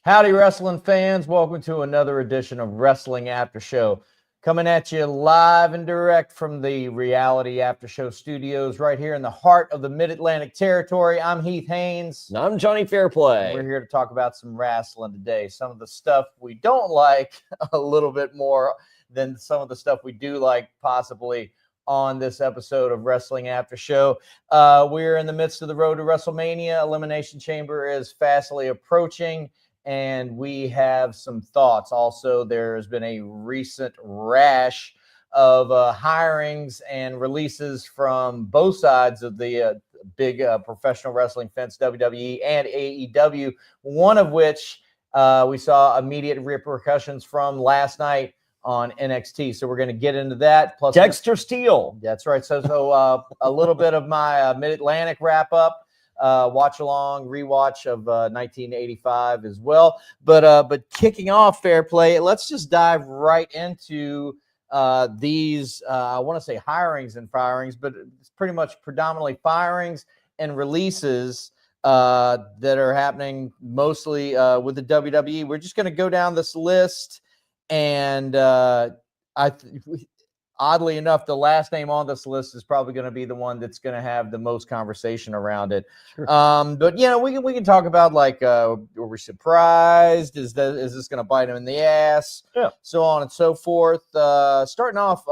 Howdy, wrestling fans. Welcome to another edition of Wrestling After Show. Coming at you live and direct from the Reality After Show studios right here in the heart of the Mid-Atlantic territory. I'm Heath Haynes. And I'm Jonny Fairplay. We're here to talk about some wrestling today. Some of the stuff we don't like a little bit more than some of the stuff we do like possibly on this episode of Wrestling After Show. We're in the midst of the road to WrestleMania. Elimination Chamber is fastly approaching, and we have some thoughts. Also, there's been a recent rash of hirings and releases from both sides of the big professional wrestling fence, WWE and AEW, one of which we saw immediate repercussions from last night on NXT. So we're going to get into that. Plus Dexter Steele. That's right. So a little bit of my Mid-Atlantic wrap up. Watch along, rewatch of 1985 as well. But kicking off Fair Play, let's just dive right into these, I want to say hirings and firings, but it's pretty much predominantly firings and releases that are happening mostly with the WWE. We're just going to go down this list, and oddly enough, the last name on this list is probably going to be the one that's going to have the most conversation around it. Sure. But we can talk about were we surprised? Is this going to bite him in the ass? Yeah. So on and so forth. Starting off,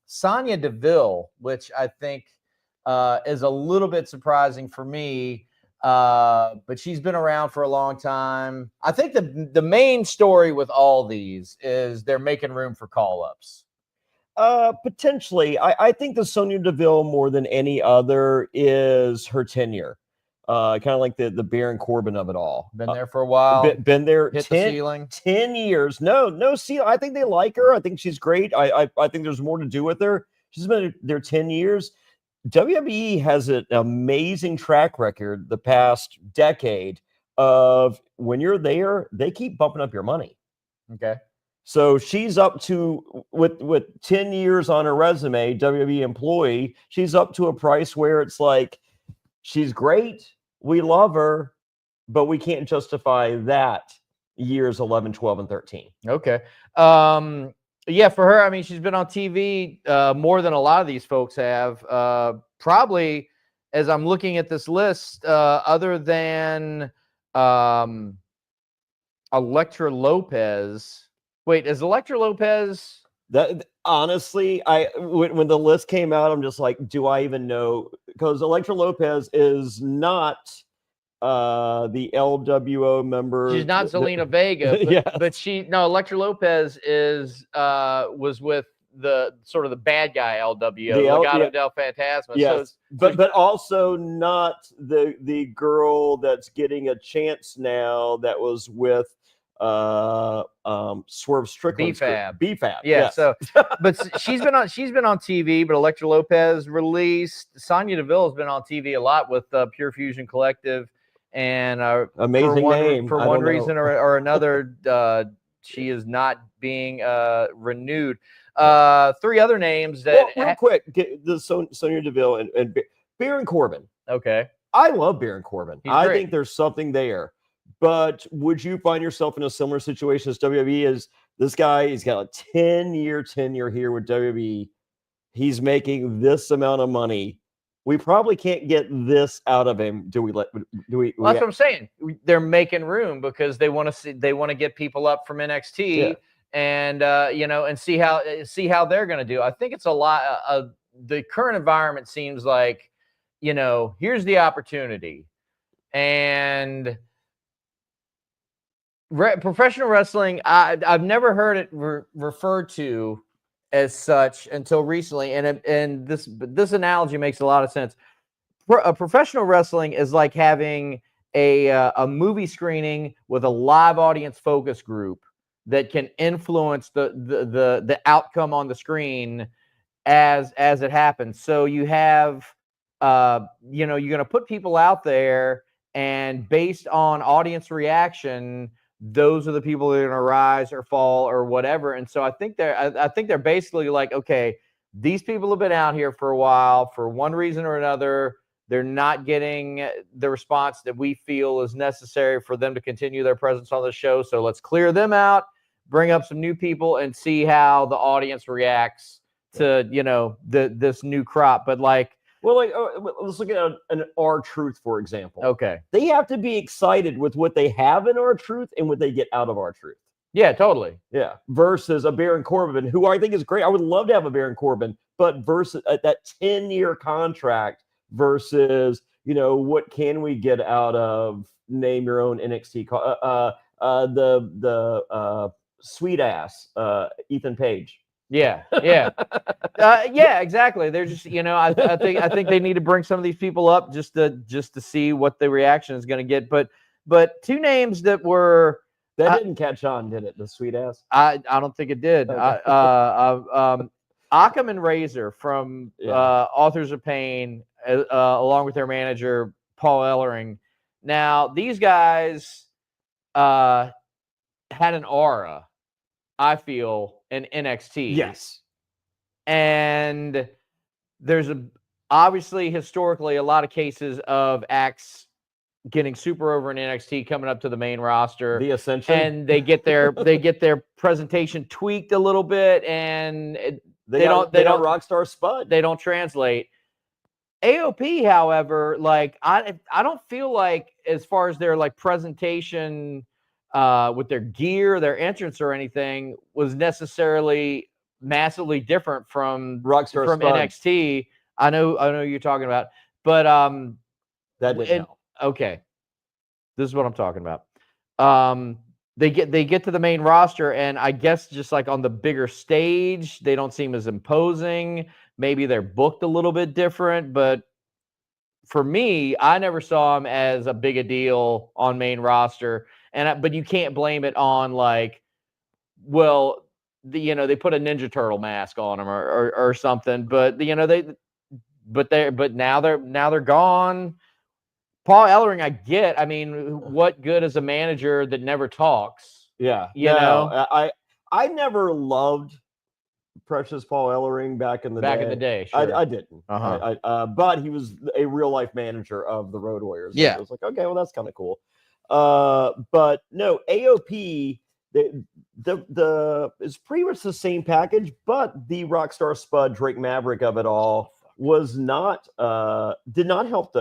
Sonya Deville, which I think is a little bit surprising for me. But she's been around for a long time. I think the main story with all these is they're making room for call-ups. Potentially. I think the Sonya Deville more than any other is her tenure. Kind of like the Baron Corbin of it all. Been there for a while. Been there hit the ceiling. 10 years. No ceiling. I think they like her. I think she's great. I think there's more to do with her. She's been there 10 years. WWE has an amazing track record the past decade of when you're there, they keep bumping up your money. Okay. So she's up to, with 10 years on her resume, WWE employee, she's up to a price where it's like, she's great, we love her, but we can't justify that years 11, 12, and 13. Okay. Yeah, for her, I mean, she's been on TV more than a lot of these folks have. Probably, as I'm looking at this list, other than Elektra Lopez. Wait, is Elektra Lopez? That honestly, when the list came out, I'm just like, do I even know? Because Elektra Lopez is not the LWO member. She's not Zelina Vega, but, yes. but Elektra Lopez was with the sort of the bad guy LWO, Legado del Fantasma. Yes, but also not the girl that's getting a chance now that was with Swerve Strickland. BFAB. Yeah. Yes. So, but she's been on TV. But Elektra Lopez released. Sonya Deville has been on TV a lot with Pure Fusion Collective, and amazing name for one reason or another, she is not being renewed. Three other names that real quick, the Sonya Deville and Baron Corbin. Okay, I love Baron Corbin. I think there's something there. But would you find yourself in a similar situation as WWE? Is this guy? He's got a 10-year tenure here with WWE. He's making this amount of money. We probably can't get this out of him. Do we? Well, that's what I'm saying. They're making room because they want to get people up from NXT. Yeah. And and see how they're going to do. I think it's a lot. The current environment seems like, here's the opportunity, and professional wrestling. I've never heard it referred to as such until recently, and this analogy makes a lot of sense. Professional wrestling is like having a movie screening with a live audience focus group that can influence the outcome on the screen as it happens. So you have, you're going to put people out there, and based on audience reaction, those are the people that are going to rise or fall or whatever. And so I think they're basically like, okay, these people have been out here for a while for one reason or another. They're not getting the response that we feel is necessary for them to continue their presence on the show. So let's clear them out, bring up some new people, and see how the audience reacts to, this new crop. But like, well, let's look at an R-Truth, for example. Okay. They have to be excited with what they have in R-Truth and what they get out of R-Truth. Yeah, totally. Yeah. Versus a Baron Corbin, who I think is great. I would love to have a Baron Corbin, but versus that 10-year contract versus, what can we get out of name your own NXT the sweet ass Ethan Page. Yeah. Yeah, exactly. They're just, I think they need to bring some of these people up just to see what the reaction is going to get. But two names that were didn't catch on, did it? The sweet ass. I don't think it did. Okay. Occam and Razor from Authors of Pain, along with their manager Paul Ellering. Now these guys had an aura, I feel, in NXT. Yes. And there's obviously historically a lot of cases of acts getting super over in NXT coming up to the main roster. The Ascension. And they get their presentation tweaked a little bit, and they don't Rockstar Spud. They don't translate. AOP, however, like I don't feel like, as far as their like presentation with their gear, their entrance or anything, was necessarily massively different from Rockstar from Spud. NXT. I know you're talking about, but that didn't help. Okay, this is what I'm talking about. They get to the main roster, and I guess just like on the bigger stage, they don't seem as imposing. Maybe they're booked a little bit different, but for me, I never saw them as a big a deal on main roster. But you can't blame it on like, well, they put a Ninja Turtle mask on them or something. But now they're gone. Paul Ellering, I get. I mean, what good is a manager that never talks? Yeah, I never loved Precious Paul Ellering back in the day. Sure. I didn't. But he was a real life manager of the Road Warriors. Yeah, I was like, okay, well, that's kind of cool. But no, AOP, the is pretty much the same package, but the Rockstar Spud Drake Maverick of it all was not did not help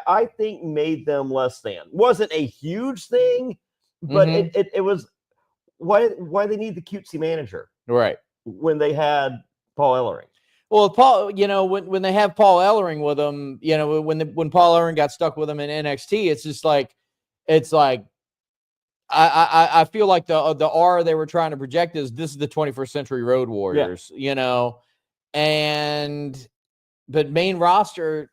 I think made them less than. Wasn't a huge thing, but it was why they need the cutesy manager, right, when they had Paul Ellering. Well, Paul, when they have Paul Ellering with them, when Paul Ellering got stuck with them in NXT, it's just like, I feel like the aura they were trying to project is this is the 21st century Road Warriors, but main roster,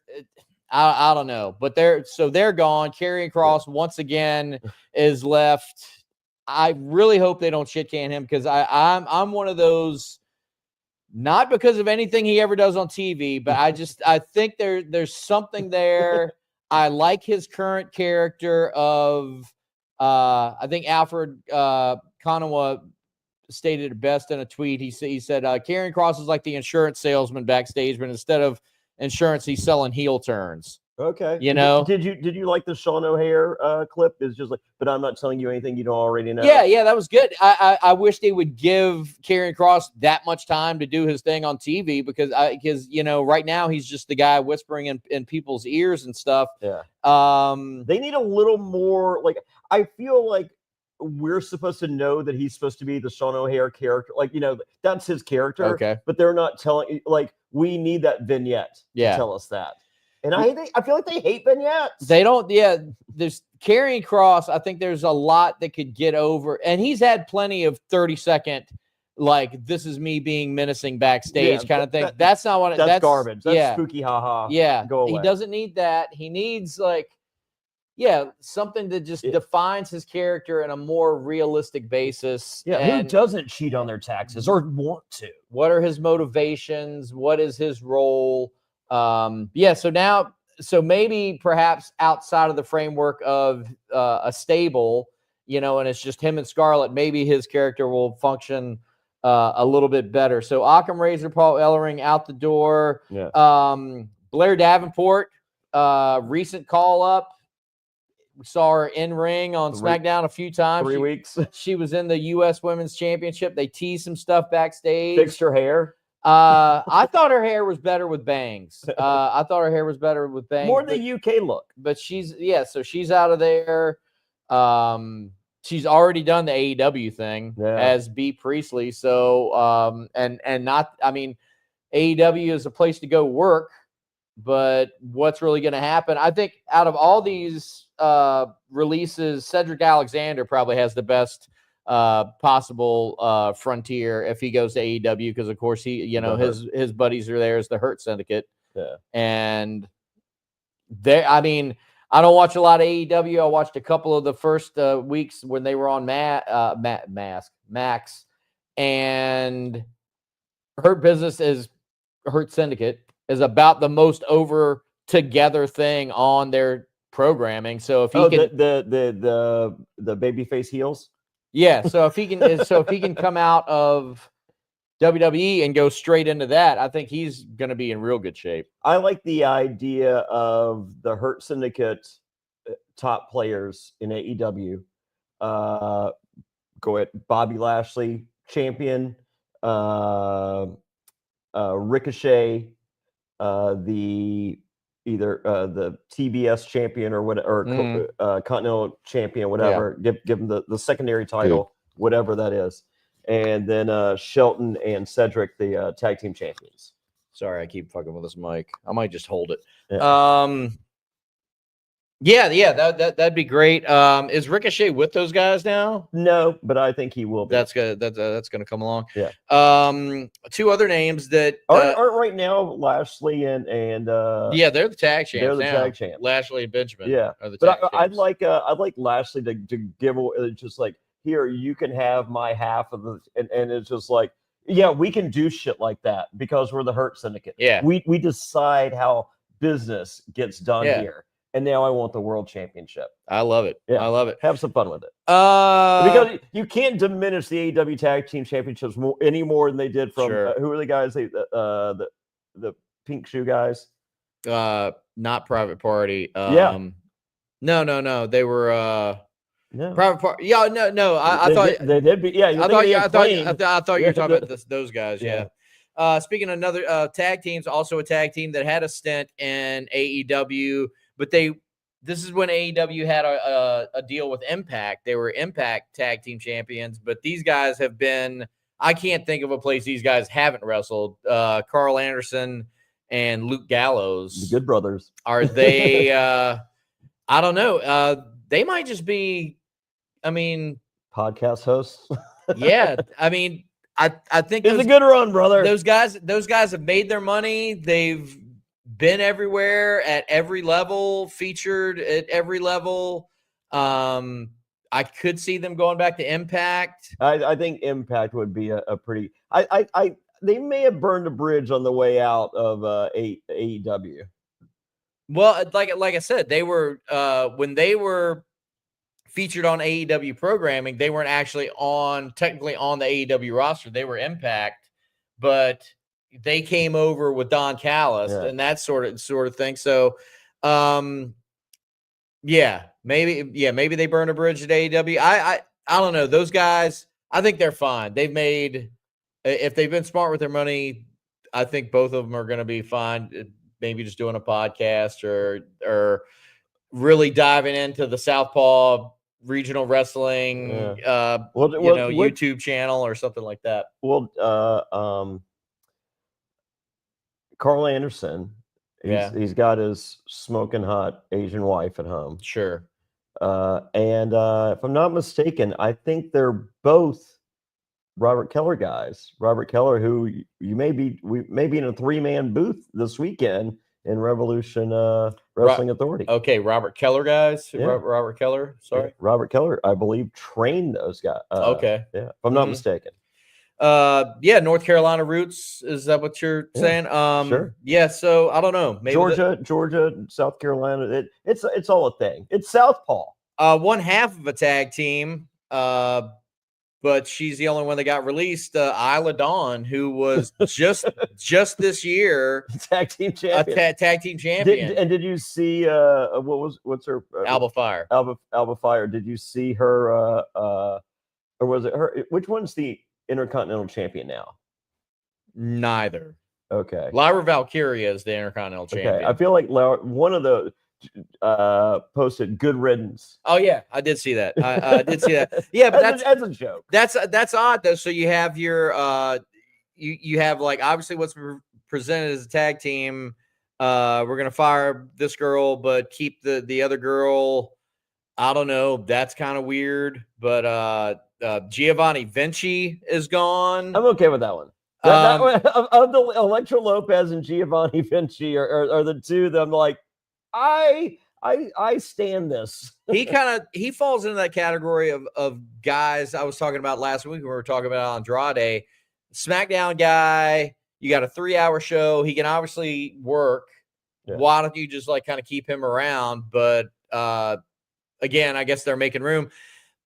I don't know, but they're gone. Karrion Kross once again is left. I really hope they don't shit can him, because I'm one of those, not because of anything he ever does on TV, but I think there's something there. I like his current character of I think Alfred Konuwa stated it best in a tweet. He said Karrion Kross is like the insurance salesman backstage, but instead of insurance, he's selling heel turns. Okay. Did you like the Sean O'Hare clip? It's just like, but I'm not telling you anything you don't already know. Yeah, that was good. I wish they would give Karrion Kross that much time to do his thing on TV, because right now he's just the guy whispering in people's ears and stuff. Yeah. They need a little more, like, I feel like we're supposed to know that he's supposed to be the Sean O'Hare character. Like, that's his character. Okay. But they're not telling, like, we need that vignette to tell us that. And I feel like they hate vignettes. They don't. Yeah, there's Karrion Kross. I think there's a lot that could get over, and he's had plenty of 30-second, like, this is me being menacing backstage kind of thing. That's not what. That's garbage. That's spooky, haha. Yeah, go away. He doesn't need that. He needs something that just defines his character in a more realistic basis. Yeah, who doesn't cheat on their taxes or want to? What are his motivations? What is his role? So maybe perhaps outside of the framework of a stable, and it's just him and Scarlett, maybe his character will function a little bit better. So Occam, Razor, Paul Ellering out the door. Yeah. Blair Davenport recent call up. We saw her in ring on SmackDown a few times. 3 weeks. She was in the U.S. Women's Championship. They teased some stuff backstage. Fixed her hair. I thought her hair was better with bangs. I thought her hair was better with bangs. More the UK look. But so she's out of there. She's already done the AEW thing as B. Priestley. So, AEW is a place to go work, but what's really going to happen? I think out of all these releases, Cedric Alexander probably has the best possible frontier if he goes to AEW, because of course his buddies are there as the Hurt Syndicate. Yeah. And I don't watch a lot of AEW. I watched a couple of the first weeks when they were on Max, and Hurt Syndicate is about the most over together thing on their programming. So if he can, the babyface heels. Yeah. So if he can come out of WWE and go straight into that, I think he's going to be in real good shape. I like the idea of the Hurt Syndicate top players in AEW. Go at Bobby Lashley, champion, Ricochet, the TBS champion or whatever, Continental champion, whatever. Give him the secondary title, whatever that is. And then Shelton and Cedric, the tag team champions. Sorry, I keep fucking with this mic. I might just hold it. That'd be great. Is Ricochet with those guys now? No, but I think he will be. That's good. That's going to come along. Yeah. Two other names that aren't right now Lashley and they're the tag champs. They're the tag champs. Lashley and Benjamin. Yeah. Are the but tag I'd like Lashley to give away, just like, here, you can have my half of the, and it's just like, yeah, we can do shit like that because we're the Hurt Syndicate. Yeah. We decide how business gets done here. And now I want the world championship. I love it. Yeah. I love it. Have some fun with it. Because you can't diminish the AEW tag team championships any more than they did from who are the guys? The pink shoe guys. Not Private Party. No. They were no. Private Party. Yeah, no. I thought they did be. Yeah, I thought you were talking about those guys. Yeah. Speaking of another tag teams, also a tag team that had a stint in AEW, but this is when AEW had a deal with Impact. They were Impact tag team champions, but these guys have been, I can't think of a place these guys haven't wrestled. Carl Anderson and Luke Gallows. The Good Brothers. Are they, I don't know. They might just be, podcast hosts. Yeah. I think it's a good run, brother. Those guys have made their money. They've been everywhere at every level, featured at every level. I could see them going back to Impact. I think Impact would be a pretty. They may have burned a bridge on the way out of AEW. Well, like I said, they were when they were featured on AEW programming, they weren't actually technically on the AEW roster. They were Impact, but they came over with Don Callis and that sort of thing. So, maybe they burn a bridge at AEW. I don't know. Those guys, I think they're fine. If they've been smart with their money, I think both of them are going to be fine. Maybe just doing a podcast or really diving into the Southpaw regional wrestling, YouTube channel or something like that. Well, Carl Anderson, he's got his smoking hot Asian wife at home. Sure. And if I'm not mistaken, I think they're both Robert Keller guys. Robert Keller, who we may be in a 3-man booth this weekend in Revolution Wrestling Authority. Okay, Robert Keller guys. Yeah. Robert Keller. Sorry, Robert Keller. I believe trained those guys. Okay, yeah, if I'm not mistaken. North Carolina roots. Is that what you're saying? Sure. Yeah. So I don't know. Maybe Georgia, South Carolina. It's all a thing. It's Southpaw. One half of a tag team. but she's the only one that got released. Isla Dawn, who was just this year tag team champion. a tag team champion. Did you see what's her Alba Fire? Alba Fire. Did you see her? Or was it her? Which one's the Intercontinental champion now? Neither. Okay. Lyra Valkyria is the Intercontinental champion. I feel like one of the posted good riddance. Oh yeah, I did see that. I did see that. Yeah, but that's a joke. That's odd though. So you have your you have like obviously what's presented as a tag team. We're gonna fire this girl, but keep the other girl. I don't know. That's kind of weird. But Giovanni Vinci is gone. I'm okay with that one. Of the Electra Lopez and Giovanni Vinci are the two that I'm like, I stand this. He falls into that category of guys I was talking about last week when we were talking about Andrade, SmackDown guy. You got a 3-hour show. He can obviously work. Yeah. Why don't you just like kind of keep him around? But again, I guess they're making room.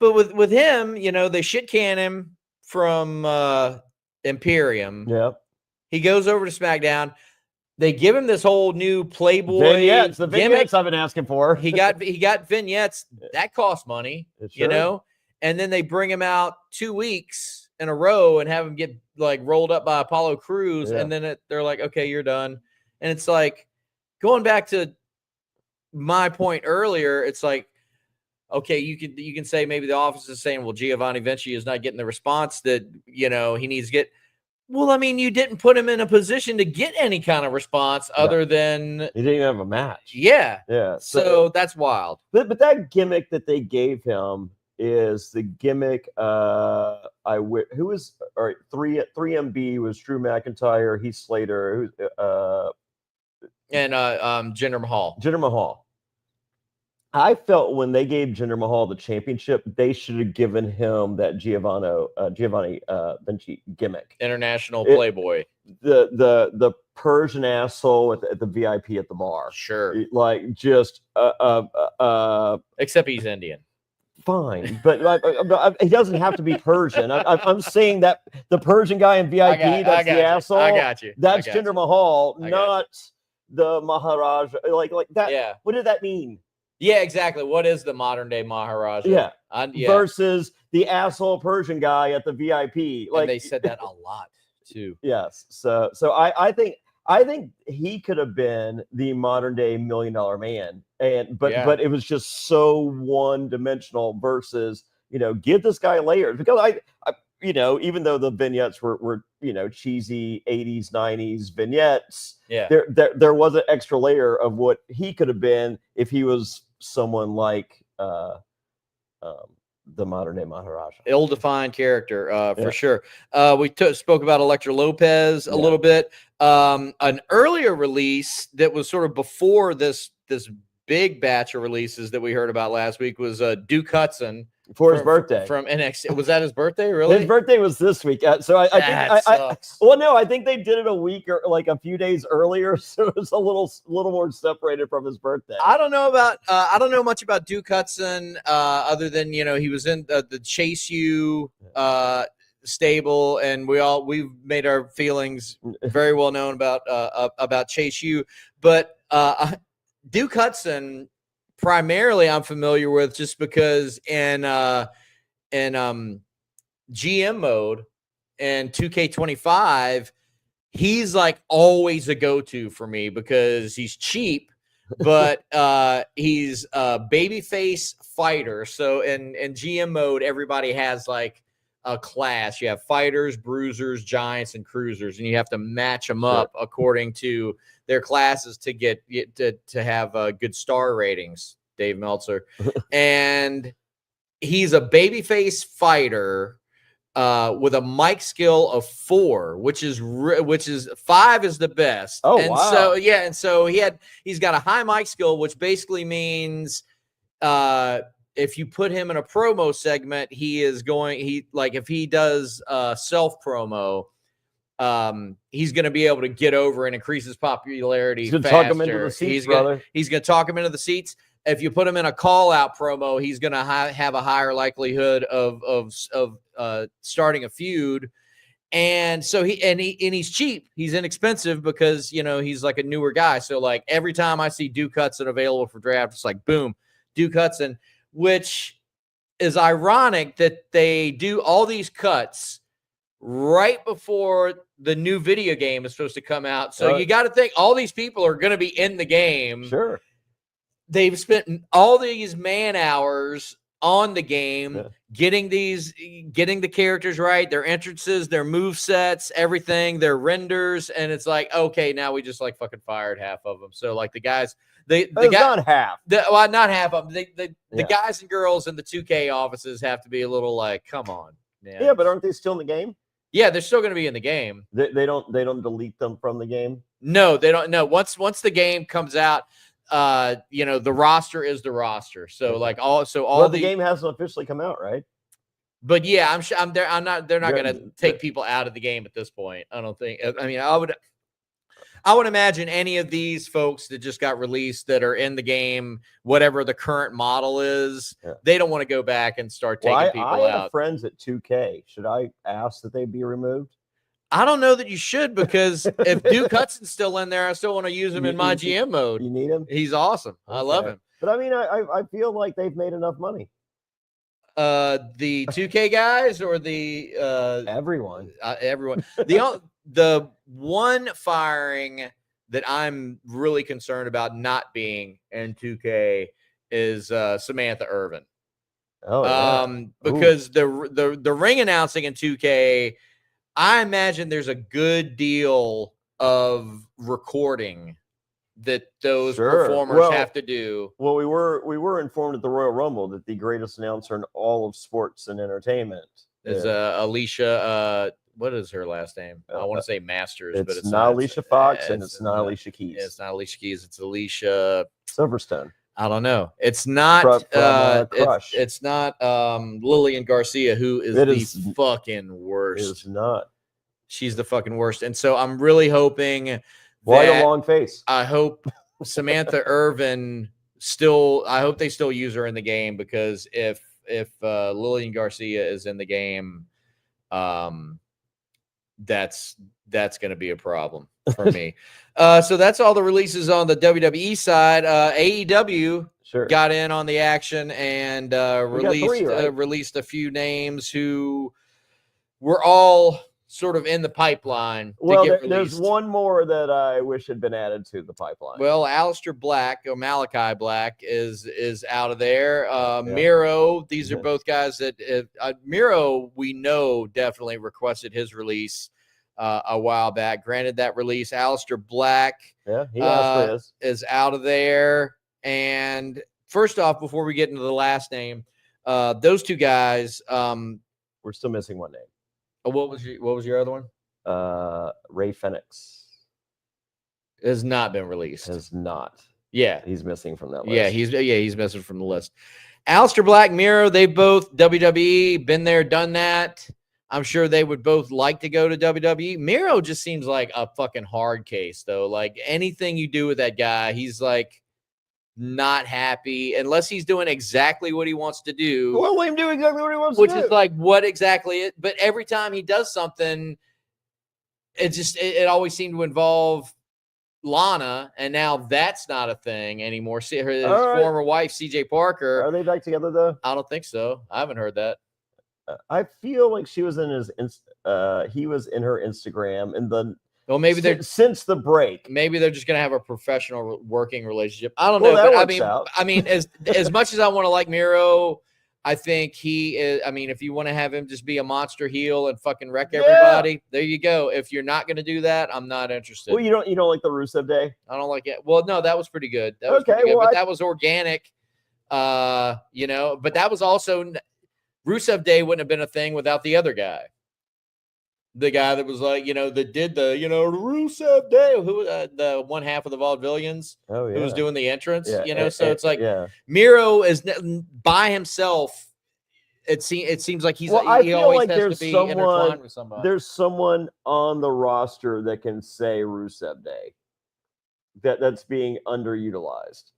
But with him, you know, they shit can him from Imperium. Yeah. He goes over to SmackDown. They give him this whole new Playboy vignettes. The vignettes I've been asking for. He got vignettes. That costs money, you know? And then they bring him out 2 weeks in a row and have him get like rolled up by Apollo Crews. Yeah. And then they're like, okay, you're done. And it's like going back to my point earlier. It's like, okay, you can say maybe the office is saying, well, Giovanni Vinci is not getting the response that, you know, he needs to get. Well, I mean, you didn't put him in a position to get any kind of response other than he didn't even have a match. Yeah. Yeah. So that's wild. But that gimmick that they gave him is the gimmick. Who was all right? 3MB was Drew McIntyre, Heath Slater, and Jinder Mahal. Jinder Mahal. I felt when they gave Jinder Mahal the championship, they should have given him that Giovanni Vinci gimmick. International Playboy. The Persian asshole at the VIP at the bar. Sure. Like just except he's Indian. Fine, but he doesn't have to be Persian. I'm saying that the Persian guy in VIP, that's the asshole. I got you. That's Jinder Mahal, not the Maharaja. Like that. Yeah. What did that mean? Yeah, exactly. What is the modern day Maharaja? Yeah. Versus the asshole Persian guy at the VIP. Like and they said that a lot too. Yes. So I think he could have been the modern day $1 Million Man. But it was just so one dimensional versus, you know, give this guy layers, because I you know, even though the vignettes were you know, cheesy 80s, 90s vignettes, there was an extra layer of what he could have been if he was someone like the modern day Maharaja. Ill-defined character, for sure. We spoke about Electra Lopez a little bit. An earlier release that was sort of before this big batch of releases that we heard about last week was Duke Hudson. For his birthday from NXT. Was that his birthday? Really? His birthday was this week. So I think they did it a week or like a few days earlier. So it was a little more separated from his birthday. I don't know much about Duke Hudson other than, you know, he was in the Chase U stable, and we've made our feelings very well known about Chase U. But Duke Hudson, primarily I'm familiar with just because in GM mode and 2K25, he's like always a go-to for me because he's cheap, but he's a babyface fighter. So in GM mode, everybody has like a class. You have fighters, bruisers, giants, and cruisers, and you have to match them up according to their classes to get to have good star ratings. Dave Meltzer. And he's a babyface fighter with a mic skill of 4, which is 5 is the best. Oh, and wow. So he's got a high mic skill, which basically means if you put him in a promo segment, if he does self promo, he's going to be able to get over and increase his popularity. He's going to talk him into the seats, brother. He's going to talk him into the seats. if you put him in a call out promo, he's going to have a higher likelihood of starting a feud. And so he's cheap. He's inexpensive because, he's like a newer guy. So like every time I see Duke Hudson available for draft, it's like, boom, Duke Hudson, which is ironic that they do all these cuts right before the new video game is supposed to come out. So you got to think all these people are going to be in the game. Sure. They've spent all these man hours on the game, getting the characters right, their entrances, their move sets, everything, their renders, and it's like, okay, now we just like fucking fired half of them. So like the guys, not half. Not half of them. The guys and girls in the 2K offices have to be a little like, come on, man. Yeah, but aren't they still in the game? Yeah, they're still going to be in the game. They don't delete them from the game. No, they don't. No, once the game comes out, the roster is the roster. So like the game hasn't officially come out, right? But yeah, I'm sure they're not going to take people out of the game at this point. I don't think. I mean, I would imagine any of these folks that just got released that are in the game, whatever the current model is, they don't want to go back and start taking people out. I have friends at 2K. Should I ask that they be removed? I don't know that you should, because if Duke Hudson's still in there, I still want to use him in my GM mode. You need him? He's awesome. Okay. I love him. But I mean, I feel like they've made enough money. The 2K guys or the everyone. Everyone. The one firing that I'm really concerned about not being in 2K is Samantha Irvin. Oh, yeah. Because the ring announcing in 2K, I imagine there's a good deal of recording that those performers have to do. Well, we were informed at the Royal Rumble that the greatest announcer in all of sports and entertainment is Alicia. What is her last name? I want to say Masters, but it's not Alicia Fox, and it's not Alicia Keys. It's not Alicia Keys. It's Alicia Silverstone. I don't know. It's not. Crush. It's not Lillian Garcia, who is the fucking worst. It is not. She's the fucking worst, and so I'm really hoping. Why the long face? I hope Samantha Irvin still. I hope they still use her in the game, because if Lillian Garcia is in the game, that's going to be a problem for me. So that's all the releases on the WWE side. AEW got in on the action and released a few names who were all sort of in the pipeline. Well, there's one more that I wish had been added to the pipeline. Well, Aleister Black or Malachi Black is out of there. Miro, these are both guys that Miro, we know, definitely requested his release a while back. Granted that release. Aleister Black is out of there. And first off, before we get into the last name, those two guys, we're still missing one name. What was your other one? Ray Fenix has not been released. Has not. Yeah, he's missing from that list. He's missing from the list. Aleister Black, Miro, they both WWE, been there, done that. I'm sure they would both like to go to WWE. Miro just seems like a fucking hard case, though. Like anything you do with that guy, he's like not happy unless he's doing exactly what he wants to do. Well, let him do exactly what he wants to do. Which is like what exactly it. But every time he does something, it always seemed to involve Lana, and now that's not a thing anymore. See, his former wife, CJ Parker. Are they back together though? I don't think so. I haven't heard that. I feel like she was in he was in her Instagram, and then maybe they're since the break. Maybe they're just gonna have a professional working relationship. I don't know, but I mean, as much as I want to like Miro, I think he is. I mean, if you want to have him just be a monster heel and fucking wreck everybody, there you go. If you're not gonna do that, I'm not interested. Well, you don't like the Rusev Day? I don't like it. Well, no, that was pretty good. That was pretty good, but that was organic. But that was also. Rusev Day wouldn't have been a thing without the other guy. The guy that was like, that did the, Rusev Day, who the one half of the Vaudevillians, who was doing the entrance, so it's like Miro is by himself. It seems like he always has to be intertwined with somebody. There's someone on the roster that can say Rusev Day that's being underutilized.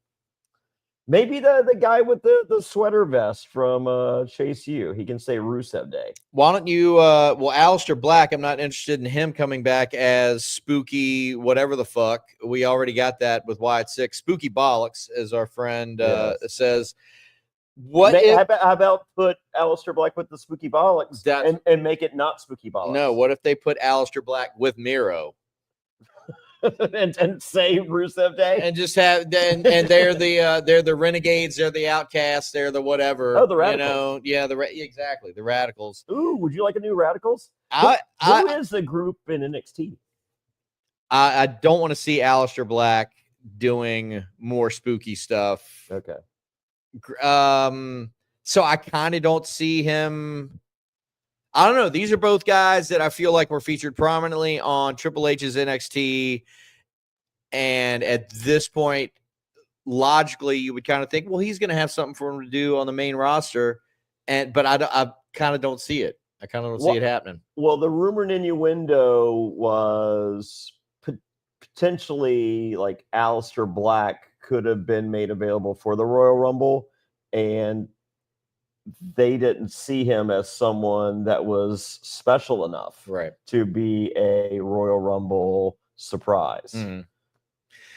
Maybe the guy with the sweater vest from Chase U. He can say Rusev Day. Why don't you Aleister Black, I'm not interested in him coming back as Spooky whatever the fuck. We already got that with Wyatt Six. Spooky Bollocks, as our friend says. How about put Aleister Black with the Spooky Bollocks and make it not Spooky Bollocks? No, what if they put Aleister Black with Miro? and say Rusev Day and just have and they're the renegades, they're the outcasts, they're the whatever. Oh, the Radicals. Exactly, the Radicals. Ooh, would you like a new Radicals? Who is the group in NXT? I don't want to see Aleister Black doing more spooky stuff. Okay. So I kind of don't see him. I don't know. These are both guys that I feel like were featured prominently on Triple H's NXT. And at this point, logically, you would kind of think, well, he's going to have something for him to do on the main roster. But I kind of don't see it. I kind of don't see it happening. Well, the rumor and innuendo was potentially like Aleister Black could have been made available for the Royal Rumble. And they didn't see him as someone that was special enough to be a Royal Rumble surprise. Mm-hmm.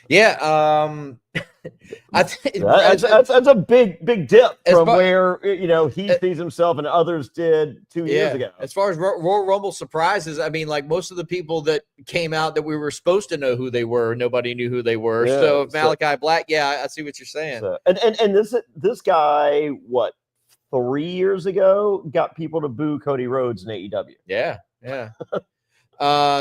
Yeah, I think that's a big dip from where he sees himself and others did 2 years ago. As far as Royal Rumble surprises, I mean, like most of the people that came out that we were supposed to know who they were, nobody knew who they were. Yeah, so Malachi Black, I see what you're saying. And this guy, 3 years ago, got people to boo Cody Rhodes in AEW. Yeah.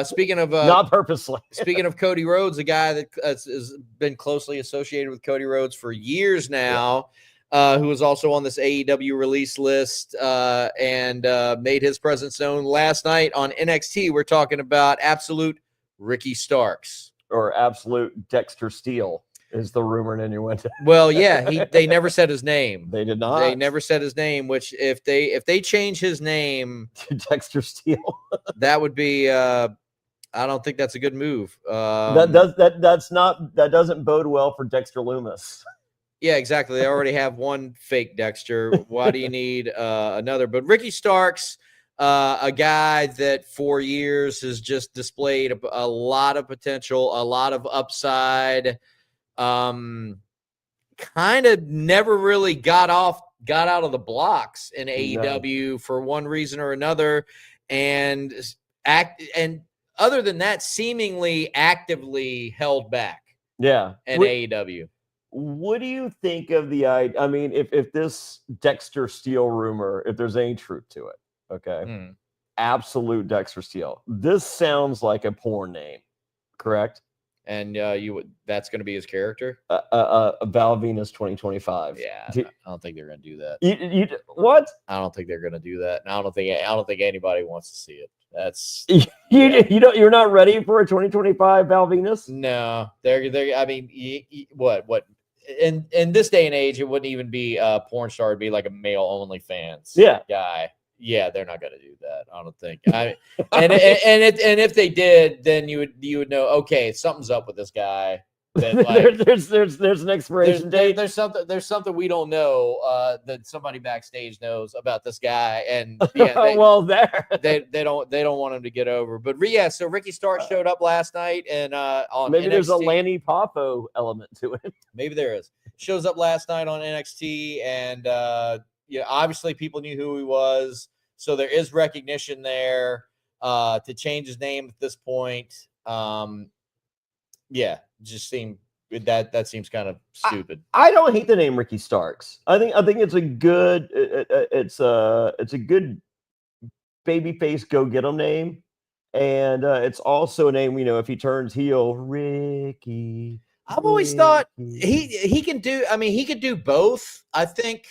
Speaking of not purposely. Speaking of Cody Rhodes, a guy that has been closely associated with Cody Rhodes for years now, who was also on this AEW release list and made his presence known last night on NXT. We're talking about Absolute Ricky Starks, or Absolute Dexter Steele. Is the rumor and innuendo? Well, yeah, they never said his name. They did not. They never said his name. Which, if they change his name to Dexter Steele, that would be. I don't think that's a good move. That doesn't bode well for Dexter Loomis. Yeah, exactly. They already have one fake Dexter. Why do you need another? But Ricky Starks, a guy that for years has just displayed a lot of potential, a lot of upside. Kind of never really got out of the blocks in AEW for one reason or another, and other than that, seemingly actively held back. Yeah, in AEW. What do you think of the idea? I mean, if this Dexter Steele rumor, if there's any truth to it, okay, Absolute Dexter Steele. This sounds like a porn name, correct? And that's going to be his character? Val Venus 2025. Yeah, I don't think they're going to do that. What? I don't think they're going to do that. And I don't think anybody wants to see it. That's you're not ready for a 2025 Val Venus? No, they're. I mean, what? In this day and age, it wouldn't even be a porn star. It'd be like a male OnlyFans guy. Yeah, they're not going to do that. I don't think. And if they did, then you would know. Okay, something's up with this guy. That, like, there's an expiration date. There's something we don't know that somebody backstage knows about this guy. And yeah, they don't want him to get over. But so Ricky Starks showed up last night, and on maybe NXT. There's a Lanny Poffo element to it. Maybe there is. Shows up last night on NXT, and obviously people knew who he was, so there is recognition there. To change his name at this point, just seemed that seems kind of stupid. I don't hate the name Ricky Starks. I think it's a good it's a good babyface go get him name, and it's also a name, if he turns heel, Ricky. I've always thought he can do. I mean, he could do both. I think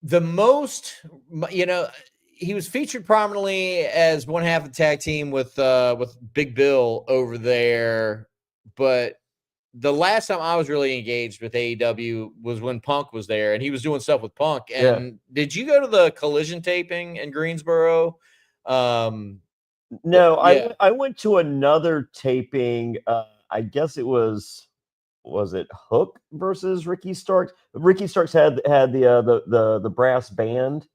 the most, he was featured prominently as one half of the tag team with Big Bill over there. But the last time I was really engaged with AEW was when Punk was there, and he was doing stuff with Punk. And did you go to the Collision taping in Greensboro? No, I went to another taping. I guess it was was it Hook versus Ricky Starks? Ricky Starks had the brass band.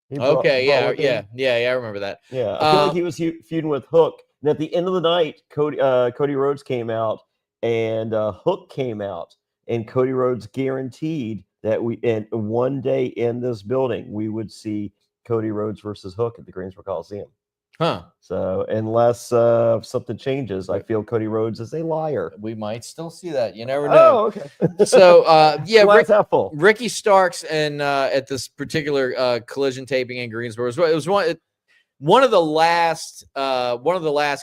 He brought with him. I remember that. Yeah, I feel like he was feuding with Hook. And at the end of the night, Cody Rhodes came out, and Hook came out, and Cody Rhodes guaranteed that in one day in this building we would see Cody Rhodes versus Hook at the Greensboro Coliseum. Huh. So unless something changes, I feel Cody Rhodes is a liar. We might still see that. You never know. Oh, okay. So glass half full. Ricky Starks and at this particular collision taping in Greensboro, it was one of the last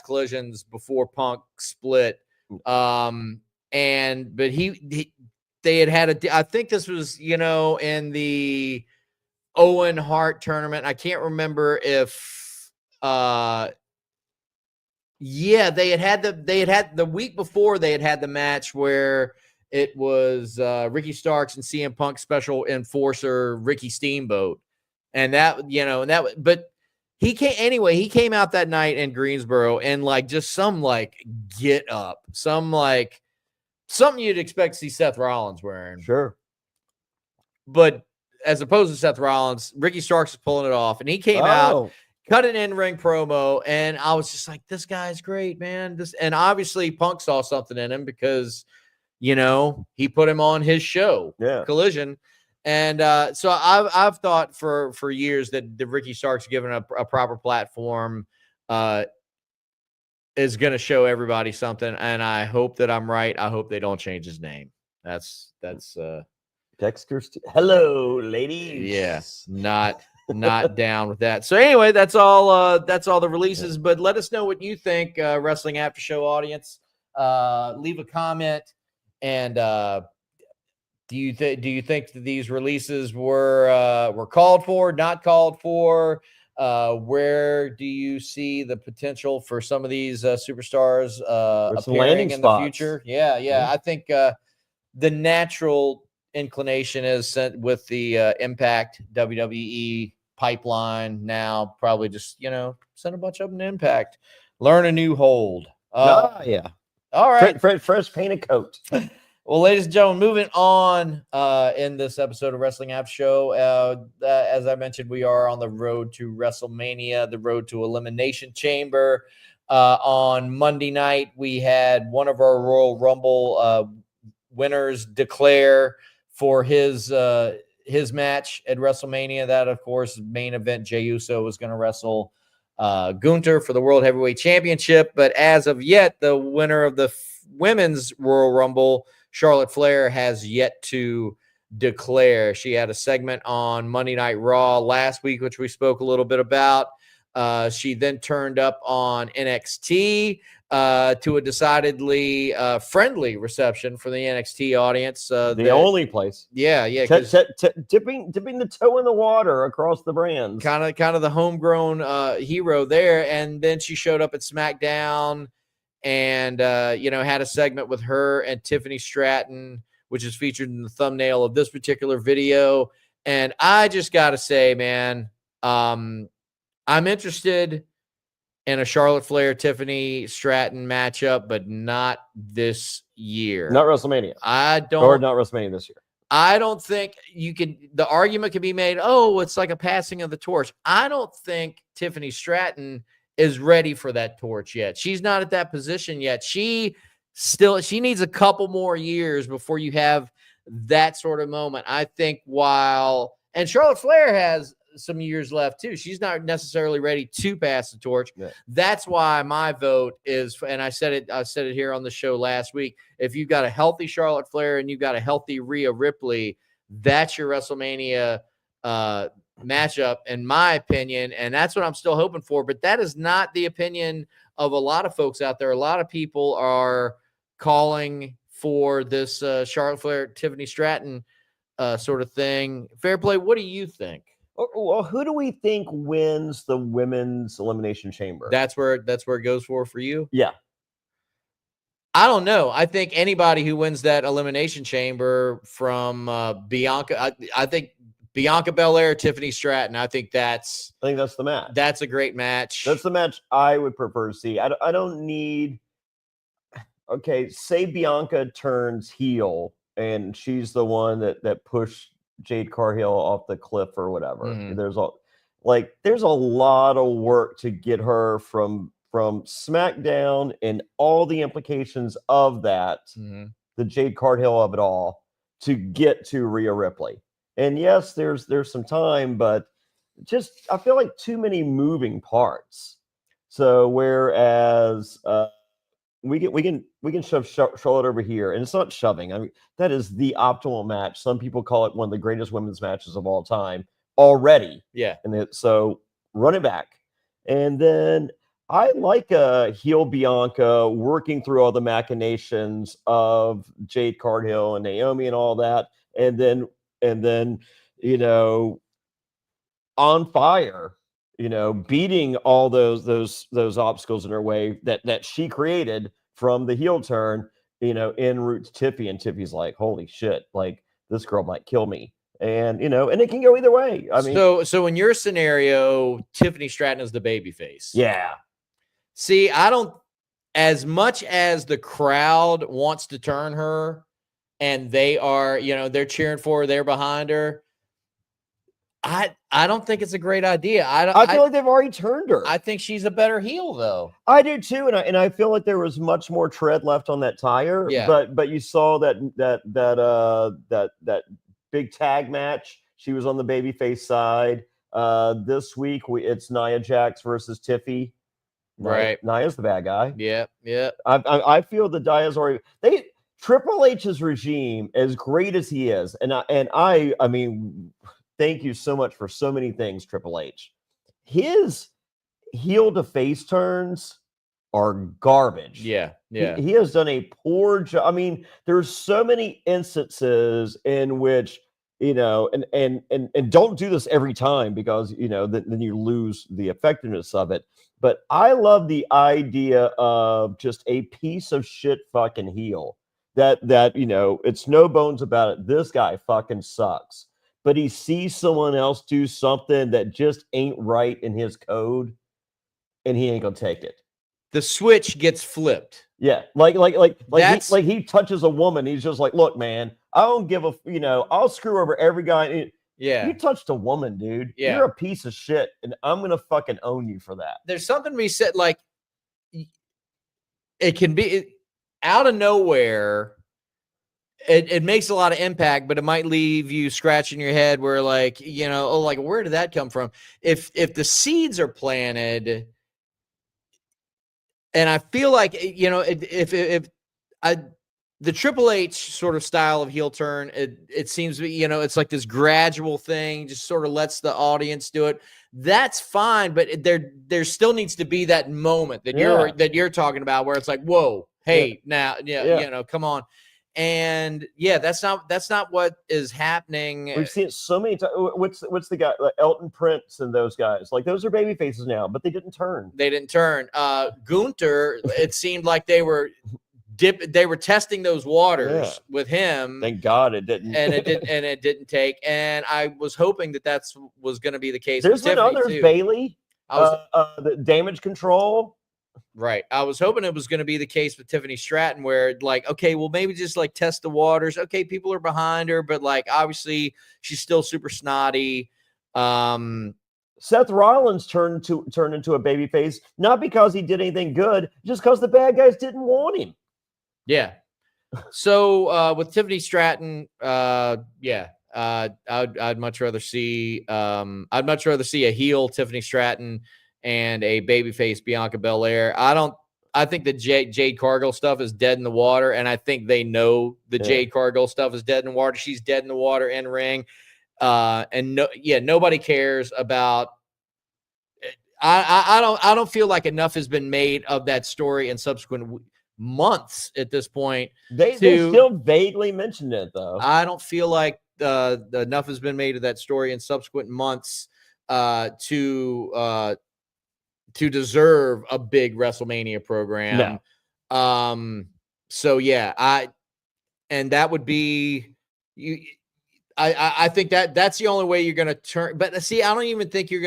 collisions before Punk split. But they had I think this was, in the Owen Hart tournament. I can't remember if they had the week before they had the match where it was Ricky Starks and CM Punk special enforcer Ricky Steamboat. And but he came out that night in Greensboro and just some get up, something you'd expect to see Seth Rollins wearing. Sure. But as opposed to Seth Rollins, Ricky Starks is pulling it off, and he came out, cut an in-ring promo, and I was just like, this guy's great, man. And obviously Punk saw something in him because, he put him on his show, Collision. And so I've thought for years that the Ricky Starks given a proper platform is going to show everybody something, and I hope that I'm right. I hope they don't change his name. That's Dexter's. Hello, ladies. Yes, not down with that. So anyway, that's all the releases. But let us know what you think, Wrestling After Show audience. Leave a comment, and do you think that these releases were called for, not called for? Where do you see the potential for some of these superstars appearing in the future? Yeah. I think the natural inclination is sent with the Impact WWE pipeline now. Probably just send a bunch of them to Impact, learn a new hold. Yeah. All right, fresh painted coat. Well, ladies and gentlemen, moving on in this episode of Wrestling After Show, as I mentioned, we are on the road to WrestleMania, the road to Elimination Chamber. On Monday night, we had one of our Royal Rumble winners declare for his match at WrestleMania. That, of course, main event, Jey Uso was going to wrestle Gunther for the World Heavyweight Championship. But as of yet, the winner of the Women's Royal Rumble, Charlotte Flair, has yet to declare. She had a segment on Monday Night Raw last week, which we spoke a little bit about. She then turned up on NXT to a decidedly friendly reception for the NXT audience. The only place. Yeah. Dipping the toe in the water across the brands. Kind of the homegrown hero there. And then she showed up at SmackDown and, had a segment with her and Tiffany Stratton, which is featured in the thumbnail of this particular video. And I just got to say, man, I'm interested in a Charlotte Flair, Tiffany Stratton matchup, but not this year. Not WrestleMania. Or not WrestleMania this year. I don't think the argument can be made, it's like a passing of the torch. I don't think Tiffany Stratton is ready for that torch yet. She's not at that position yet. She needs a couple more years before you have that sort of moment. I think and Charlotte Flair has some years left too. She's not necessarily ready to pass the torch. Yeah. That's why my vote is, and I said it here on the show last week. If you've got a healthy Charlotte Flair and you've got a healthy Rhea Ripley, that's your WrestleMania matchup, in my opinion. And that's what I'm still hoping for. But that is not the opinion of a lot of folks out there. A lot of people are calling for this Charlotte Flair, Tiffany Stratton sort of thing. Fairplay, what do you think? Well, who do we think wins the Women's Elimination Chamber? That's where it goes for you? Yeah. I don't know. I think anybody who wins that Elimination Chamber from Bianca, I think Bianca Belair, Tiffany Stratton, I think that's the match. That's a great match. That's the match I would prefer to see. I don't need okay, say Bianca turns heel and she's the one that pushed Jade Cargill off the cliff or whatever. Mhm. There's a lot of work to get her from SmackDown and all the implications of that, the Jade Cargill of it all, to get to Rhea Ripley. And yes, there's some time, but just I feel like too many moving parts. So whereas we can shove Charlotte over here, and it's not shoving. I mean, that is the optimal match. Some people call it one of the greatest women's matches of all time already. Yeah. And so run it back, and then I like a heel Bianca working through all the machinations of Jade Cargill and Naomi and all that, and then on fire, beating all those obstacles in her way that she created from the heel turn, en route to Tiffy, and Tiffy's like, holy shit, like this girl might kill me. And and it can go either way. I mean, so in your scenario, Tiffany Stratton is the babyface. Yeah. See, I don't, as much as the crowd wants to turn her and they are, they're cheering for her, they're behind her. I don't think it's a great idea. I feel like they've already turned her. I think she's a better heel, though. I do too, and I feel like there was much more tread left on that tire. Yeah. But you saw that big tag match. She was on the babyface side. This week it's Nia Jax versus Tiffy. Right. Nia's the bad guy. Yeah. Yeah. I feel the Nia's already Triple H's regime, as great as he is, and I mean. Thank you so much for so many things, Triple H. His heel to face turns are garbage. Yeah, yeah. He has done a poor job. I mean, there's so many instances in which, and don't do this every time because, then you lose the effectiveness of it. But I love the idea of just a piece of shit fucking heel that it's no bones about it. This guy fucking sucks. But he sees someone else do something that just ain't right in his code, and he ain't gonna take it. The switch gets flipped. Yeah, like he touches a woman. He's just like, look, man, I don't give a, I'll screw over every guy. Yeah, you touched a woman, dude. Yeah, you're a piece of shit, and I'm gonna fucking own you for that. There's something to be said, like it can be out of nowhere. It makes a lot of impact, but it might leave you scratching your head where like, where did that come from? If the seeds are planted, and I feel like, the Triple H sort of style of heel turn, it seems to be, it's like this gradual thing, just sort of lets the audience do it. That's fine, but there still needs to be that moment that you're talking about where it's like, whoa, hey, now, come on. And that's not what is happening. We've seen it so many times. What's the guy, like Elton Prince and those guys? Like those are baby faces now, but they didn't turn. Gunther, it seemed like they were testing those waters with him. Thank God it didn't. And it didn't take. And I was hoping that was going to be the case. There's been others, too. Bailey. The Damage Control. Right. I was hoping it was going to be the case with Tiffany Stratton where like, okay, well, maybe just like test the waters. Okay, people are behind her, but like obviously she's still super snotty. Seth Rollins turned into a babyface, not because he did anything good, just because the bad guys didn't want him. Yeah. So with Tiffany Stratton, I'd much rather see a heel Tiffany Stratton and a babyface Bianca Belair. I think the Jade Cargill stuff is dead in the water, and I think they know the Jade Cargill stuff is dead in the water. She's dead in the water in ring, nobody cares about. I don't feel like enough has been made of that story in subsequent months at this point. They still vaguely mentioned it though. I don't feel like enough has been made of that story in subsequent months to deserve a big WrestleMania program. No. And that would be you. I think that's the only way you're going to turn. But see, I don't even think you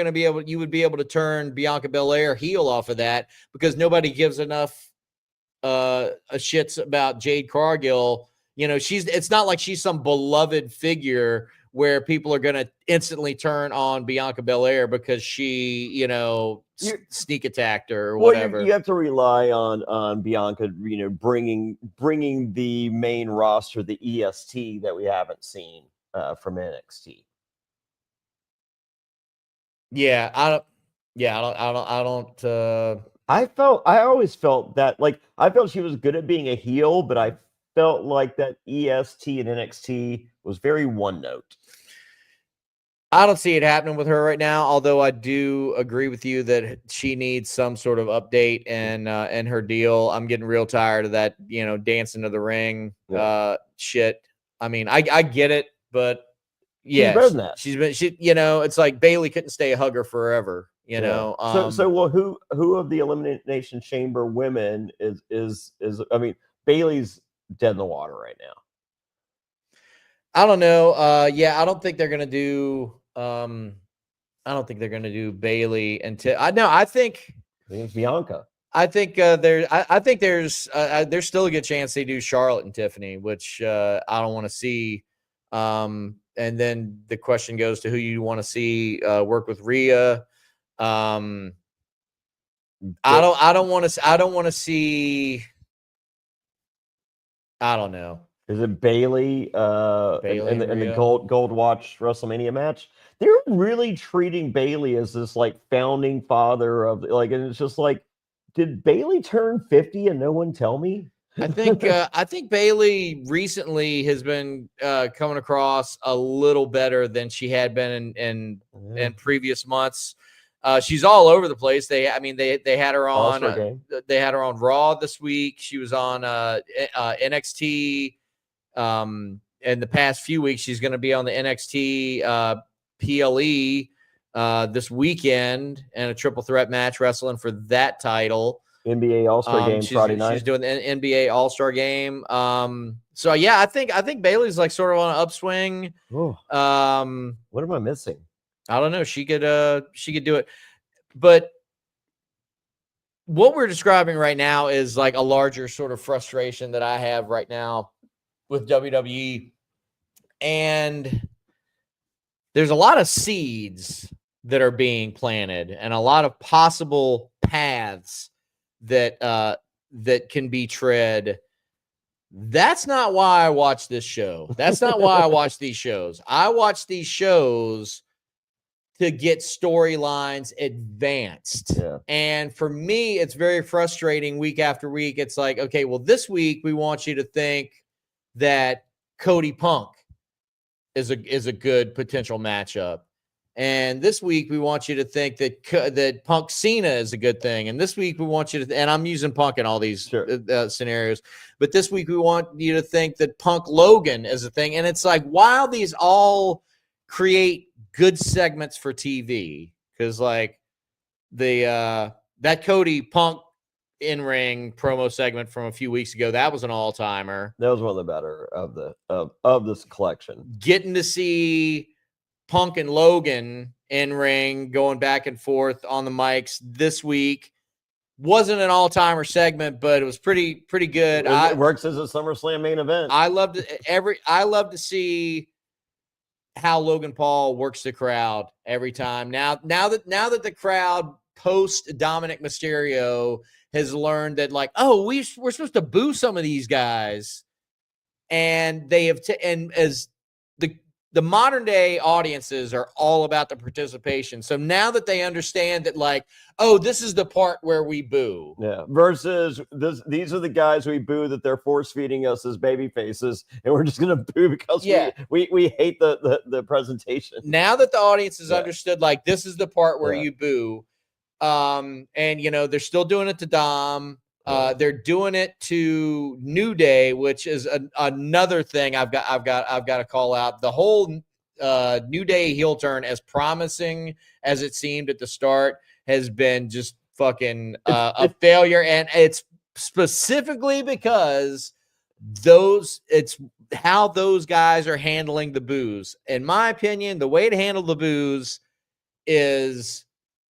would be able to turn Bianca Belair heel off of that because nobody gives enough shits about Jade Cargill, you know, it's not like she's some beloved figure where people are going to instantly turn on Bianca Belair because she, you know, sneak attacked her or whatever. You have to rely on Bianca, you know, bringing the main roster, the EST that we haven't seen from NXT. Yeah, I always felt that, like, I felt she was good at being a heel, but I felt like that EST and NXT was very one note. I don't see it happening with her right now, although I do agree with you that she needs some sort of update and her deal. I'm getting real tired of that, you know, dancing to the ring shit. I mean, I get it, but yeah, she's been, you know, it's like Bayley couldn't stay a hugger forever, you know. Well, who of the Elimination Chamber women is I mean, Bayley's dead in the water right now. I don't know. Yeah, I don't think they're gonna do. I don't think they're gonna do Bayley until I think it's Bianca. I think I think there's still a good chance they do Charlotte and Tiffany, which I don't want to see. And then the question goes to who you want to see work with Rhea. I don't want to see. I don't know. Is it Bayley? In the Gold Watch WrestleMania match, they're really treating Bayley as this like founding father of like, and it's just like, did Bayley turn 50 and no one tell me? I think Bayley recently has been coming across a little better than she had been in previous months. She's all over the place. They had her on they had her on Raw this week. She was on NXT. In the past few weeks, she's going to be on the NXT PLE this weekend in a triple threat match wrestling for that title. NBA All-Star game Friday night. She's doing the NBA All-Star game. So yeah, I think Bayley's like sort of on an upswing. What am I missing? I don't know. She could do it. But what we're describing right now is like a larger sort of frustration that I have right now with WWE. And there's a lot of seeds that are being planted and a lot of possible paths that can be tread. That's not why I watch this show. That's not why I watch these shows. I watch these shows to get storylines advanced. Yeah. And for me, it's very frustrating week after week. It's like, okay, well, this week we want you to think that Cody Punk is a good potential matchup. And this week we want you to think that Punk Cena is a good thing. And this week we want you to, and I'm using Punk in all these scenarios, but this week we want you to think that Punk Logan is a thing. And it's like, while these all create good segments for TV, because like that Cody Punk in-ring promo segment from a few weeks ago, that was an all-timer. That was one of the better of this collection. Getting to see Punk and Logan in-ring going back and forth on the mics this week wasn't an all-timer segment, but it was pretty good. It works as a SummerSlam main event. I love to see how Logan Paul works the crowd every time. Now that the crowd post Dominic Mysterio has learned that, like, oh, we're supposed to boo some of these guys, and they have and as the modern day audiences are all about the participation. So now that they understand that, like, oh, this is the part where we boo. Yeah. Versus these are the guys we boo that they're force feeding us as baby faces, and we're just gonna boo because we hate the presentation. Now that the audience has understood, like, this is the part where you boo. And you know, they're still doing it to Dom. They're doing it to New Day, which is another thing I've got to call out. The whole New Day heel turn, as promising as it seemed at the start, has been just fucking a failure. And it's specifically because it's how those guys are handling the boos. In my opinion, the way to handle the boos is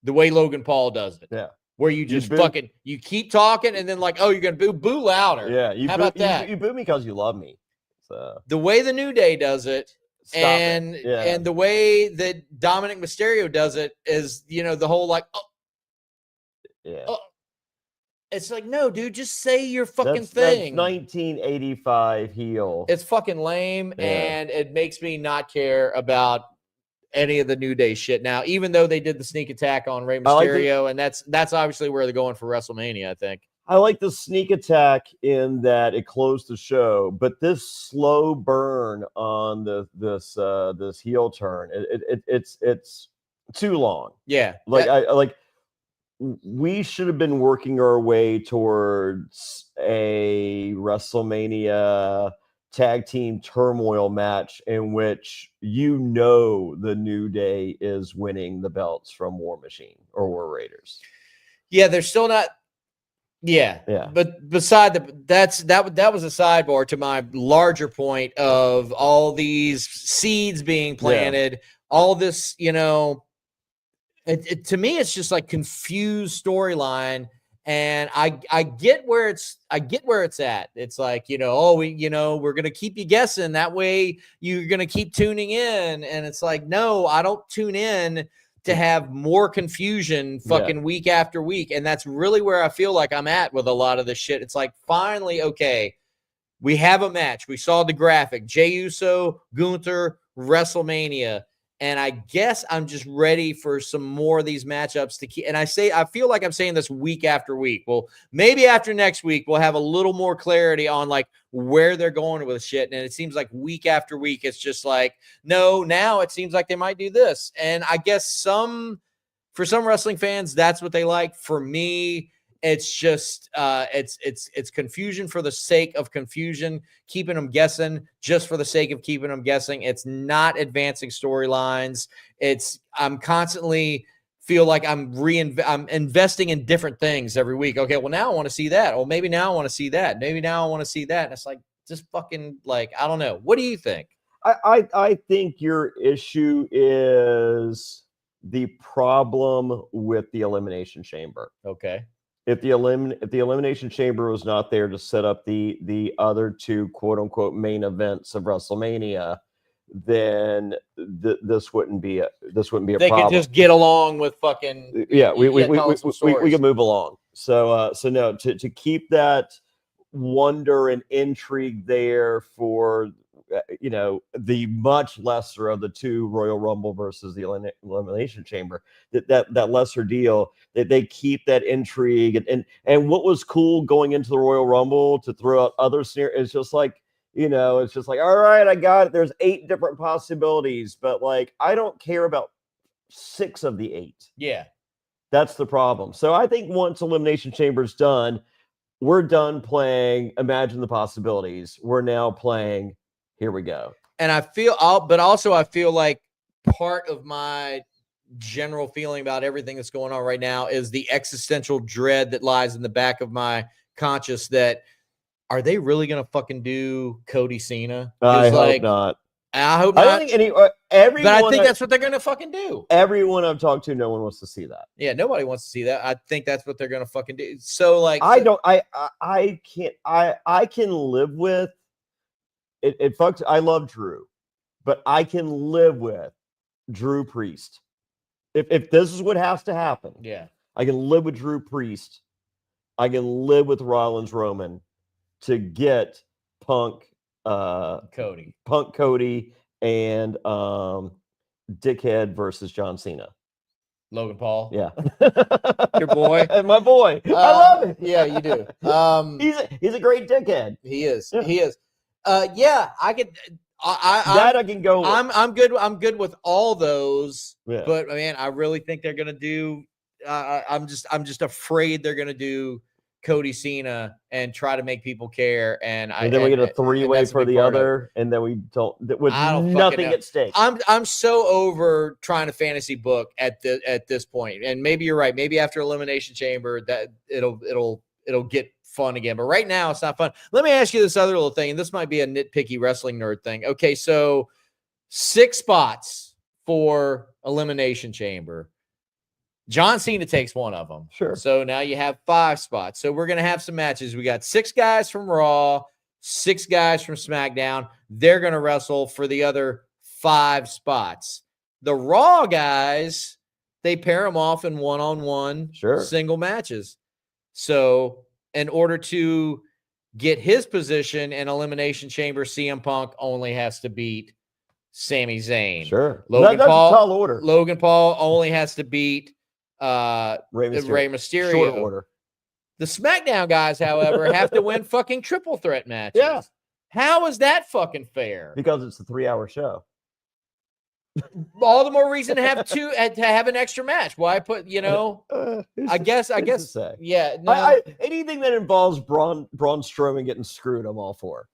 the way Logan Paul does it. Yeah. where you just boo. you keep talking and then like, oh, you're going to boo louder. Yeah. How about that? You boo me because you love me. So the way the New Day does it, and the way that Dominic Mysterio does it is, the whole like, it's like, no, dude, just say your fucking thing. That's 1985 heel. It's fucking lame, and it makes me not care about any of the New Day shit now, even though they did the sneak attack on Rey Mysterio, and that's obviously where they're going for WrestleMania, I think. I like the sneak attack in that it closed the show, but this slow burn on this heel turn, it's too long. Yeah, we should have been working our way towards a WrestleMania tag team turmoil match in which the New Day is winning the belts from War Machine or War Raiders. Yeah, they're still not. Yeah. But beside that was a sidebar to my larger point of all these seeds being planted, all this, to me, it's just like confused storyline. And I get where it's at. It's like, we're going to keep you guessing. That way you're going to keep tuning in. And it's like, no, I don't tune in to have more confusion week after week. And that's really where I feel like I'm at with a lot of this shit. It's like, finally, okay, we have a match. We saw the graphic, Jey Uso, Gunther, WrestleMania. And I guess I'm just ready for some more of these matchups to keep. And I feel like I'm saying this week after week. Well, maybe after next week, we'll have a little more clarity on like where they're going with shit. And it seems like week after week, it's just like, no, now it seems like they might do this. And I guess for some wrestling fans, that's what they like. For me, it's just it's confusion for the sake of confusion, keeping them guessing just for the sake of keeping them guessing. It's not advancing storylines. I'm constantly feel like I'm investing in different things every week. Okay, well now I want to see that. Or maybe now I want to see that. Maybe now I want to see that. And it's like just fucking like, I don't know. What do you think? I think your issue is the problem with the Elimination Chamber. Okay. If the Elimination Chamber was not there to set up the other two quote unquote main events of WrestleMania, then this wouldn't be a problem. They could just get along with fucking we could move along. So no, to keep that wonder and intrigue there for the much lesser of the two Royal Rumble versus the Elimination Chamber, that lesser deal, that they keep that intrigue and what was cool going into the Royal Rumble to throw out other scenarios. It's just like, all right, I got it. There's 8 different possibilities, but like, I don't care about 6 of the 8. Yeah. That's the problem. So I think once Elimination Chamber's done, we're done playing Imagine the Possibilities. We're now playing Here We Go. And I feel like part of my general feeling about everything that's going on right now is the existential dread that lies in the back of my conscience that, are they really going to fucking do Cody Cena? I hope not. I hope not. I don't think everyone, but I think that's what they're going to fucking do. Everyone I've talked to, no one wants to see that. Yeah, nobody wants to see that. I think that's what they're going to fucking do. So like, I can live with it. Fucks. I love Drew, but I can live with Drew Priest. If this is what has to happen, yeah, I can live with Drew Priest. I can live with Rollins Roman to get Punk Cody and Dickhead versus John Cena. Logan Paul. Yeah. Your boy. My boy. I love it. Yeah, you do. He's a great dickhead. He is. Yeah. He is. Yeah, I could I can go with. I'm good with all those. Yeah. But man, I really think they're gonna do I'm just afraid they're gonna do Cody Cena and try to make people care, and then we get a 3-way for the other, and then we don't with nothing at stake. I'm so over trying to fantasy book at this point, and maybe you're right. Maybe after Elimination Chamber that it'll get fun again, but right now it's not fun. Let me ask you this other little thing, and this might be a nitpicky wrestling nerd thing. Okay, so 6 spots for Elimination Chamber. John Cena takes one of them. Sure. So now you have 5 spots. So we're going to have some matches. We got 6 guys from Raw, 6 guys from SmackDown. They're going to wrestle for the other 5 spots. The Raw guys, they pair them off in one-on-one single matches. So in order to get his position in Elimination Chamber, CM Punk only has to beat Sami Zayn. Sure. That's a tall order. Logan Paul only has to beat Rey Mysterio. Short order. The SmackDown guys, however, have to win fucking triple threat matches. Yeah. How is that fucking fair? Because it's a 3-hour show. All the more reason to have to have an extra match. Why put, I guess, yeah. No. Anything that involves Braun Strowman getting screwed, I'm all for.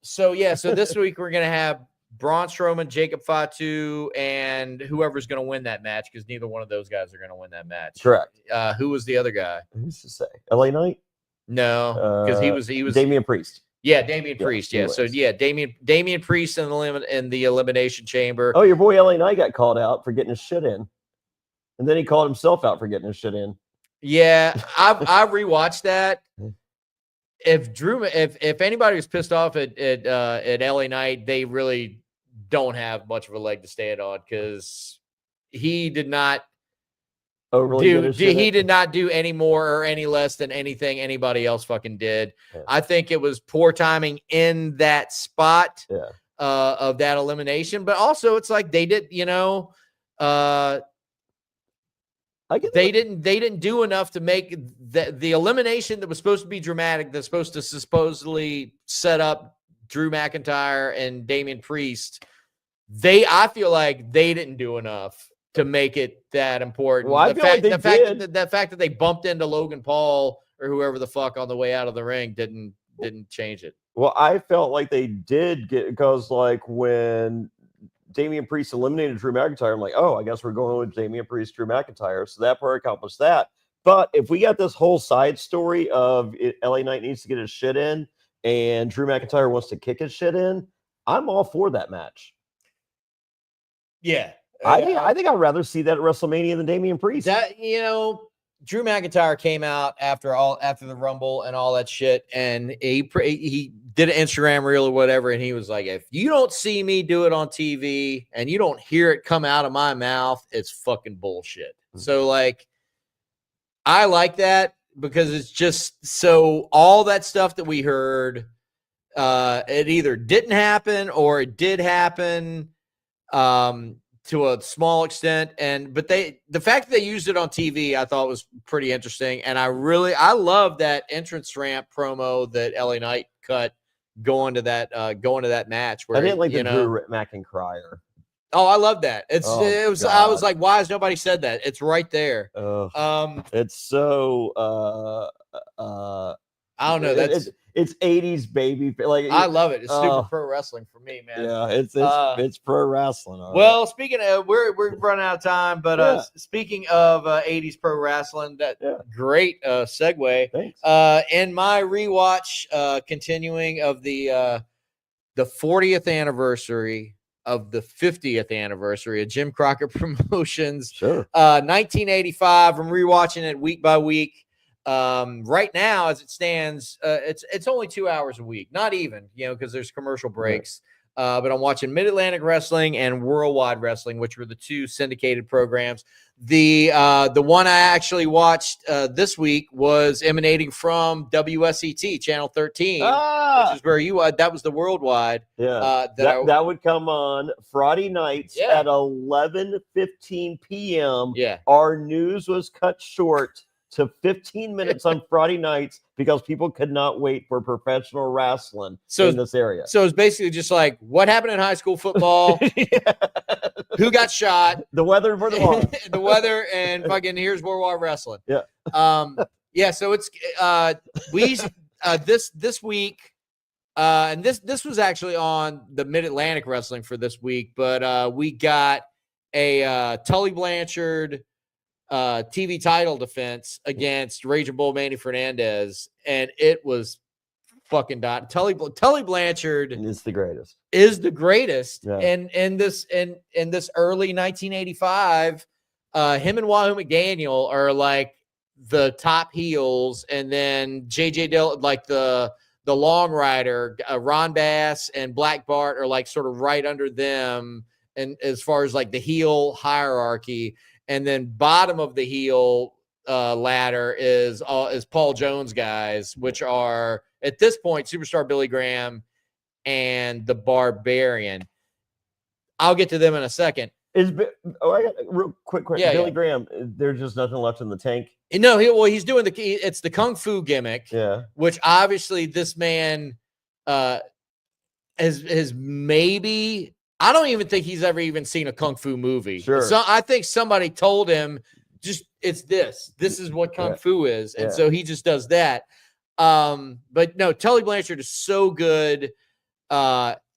So this week we're gonna have Braun Strowman, Jacob Fatu, and whoever's going to win that match, because neither one of those guys are going to win that match. Correct. Who was the other guy? Who's to say? LA Knight? No, because he was Damian Priest. Yeah, Damian Priest. Yeah, so Damian Priest in the Elimination Chamber. Oh, your boy LA Knight got called out for getting his shit in, and then he called himself out for getting his shit in. Yeah, I rewatched that. If anybody was pissed off at LA Knight, they really don't have much of a leg to stand on, because he did not did not do any more or any less than anything anybody else fucking did. Yeah. I think it was poor timing in that spot of that elimination, but also it's like they did, they didn't do enough to make the elimination that was supposed to be dramatic, that's supposed to supposedly set up Drew McIntyre and Damian Priest. I feel like they didn't do enough to make it that important. Well, the fact that they bumped into Logan Paul or whoever the fuck on the way out of the ring didn't change it. Well, I felt like they did because like when Damian Priest eliminated Drew McIntyre, I'm like, oh, I guess we're going with Damian Priest, Drew McIntyre. So that part accomplished that. But if we got this whole side story of LA Knight needs to get his shit in and Drew McIntyre wants to kick his shit in, I'm all for that match. Yeah. I think I'd rather see that at WrestleMania than Damian Priest. That, Drew McIntyre came out after the Rumble and all that shit, and he did an Instagram reel or whatever, and he was like, if you don't see me do it on TV and you don't hear it come out of my mouth, it's fucking bullshit. Mm-hmm. So like, I like that because it's just so all that stuff that we heard, it either didn't happen or it did happen to a small extent. But the fact that they used it on TV, I thought was pretty interesting. And I love that entrance ramp promo that LA Knight cut going to that match. Where I didn't like the Drew McIntyre. Oh, I love that. I was like, why has nobody said that? It's right there. It's so I don't know. It's 80s baby. Like I love it. It's super pro wrestling for me, man. Yeah, it's pro wrestling. Well, speaking of, we're running out of time, but speaking of 80s pro wrestling, great segue. Thanks. In my rewatch, continuing of the 40th anniversary of the 50th anniversary of Jim Crockett Promotions. Sure. 1985. I'm rewatching it week by week. Right now, as it stands, it's only 2 hours a week, not even, because there's commercial breaks. Right. But I'm watching Mid-Atlantic Wrestling and Worldwide Wrestling, which were the 2 syndicated programs. The one I actually watched this week was emanating from WSET Channel 13, which is where that was the Worldwide. Yeah, that would come on Friday nights at 11:15 p.m. Yeah, our news was cut short to 15 minutes on Friday nights because people could not wait for professional wrestling in this area. So it's basically just like what happened in high school football, who got shot, the weather for the ball, the weather, and fucking here's Worldwide Wrestling. Yeah. So it's this week, and this was actually on the Mid-Atlantic Wrestling for this week, but we got a Tully Blanchard TV title defense against Raging Bull Manny Fernandez, and it was fucking dot. Tully Blanchard is the greatest. And in this early 1985 him and Wahoo McDaniel are like the top heels, and then JJ Dillon, like the long rider, Ron Bass and Black Bart are like sort of right under them, and as far as like the heel hierarchy, and then bottom of the heel ladder is Paul Jones guys, which are at this point Superstar Billy Graham and the Barbarian. I'll get to them in a second. I got a real quick question. Yeah, Billy Graham, there's just nothing left in the tank. No, he's doing it's the Kung Fu gimmick. Yeah. Which obviously this man has maybe, I don't even think he's ever even seen a Kung Fu movie. Sure. So I think somebody told him this is what Kung Fu is. And so he just does that. But no, Tully Blanchard is so good.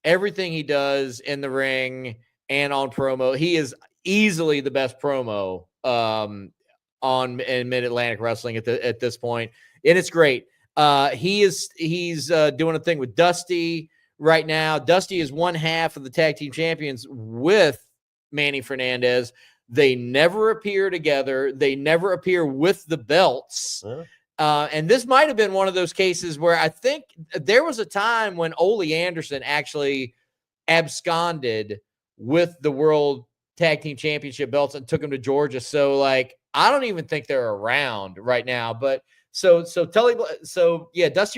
Everything he does in the ring and on promo, he is easily the best promo in Mid-Atlantic Wrestling at this point, and it's great. He's doing a thing with Dusty right now. Dusty is one half of the tag team champions with Manny Fernandez. They never appear together. They never appear with the belts. And this might have been one of those cases where I think there was a time when Ole Anderson actually absconded with the World Tag Team Championship belts and took them to Georgia. So like, I don't even think they're around right now. But Dusty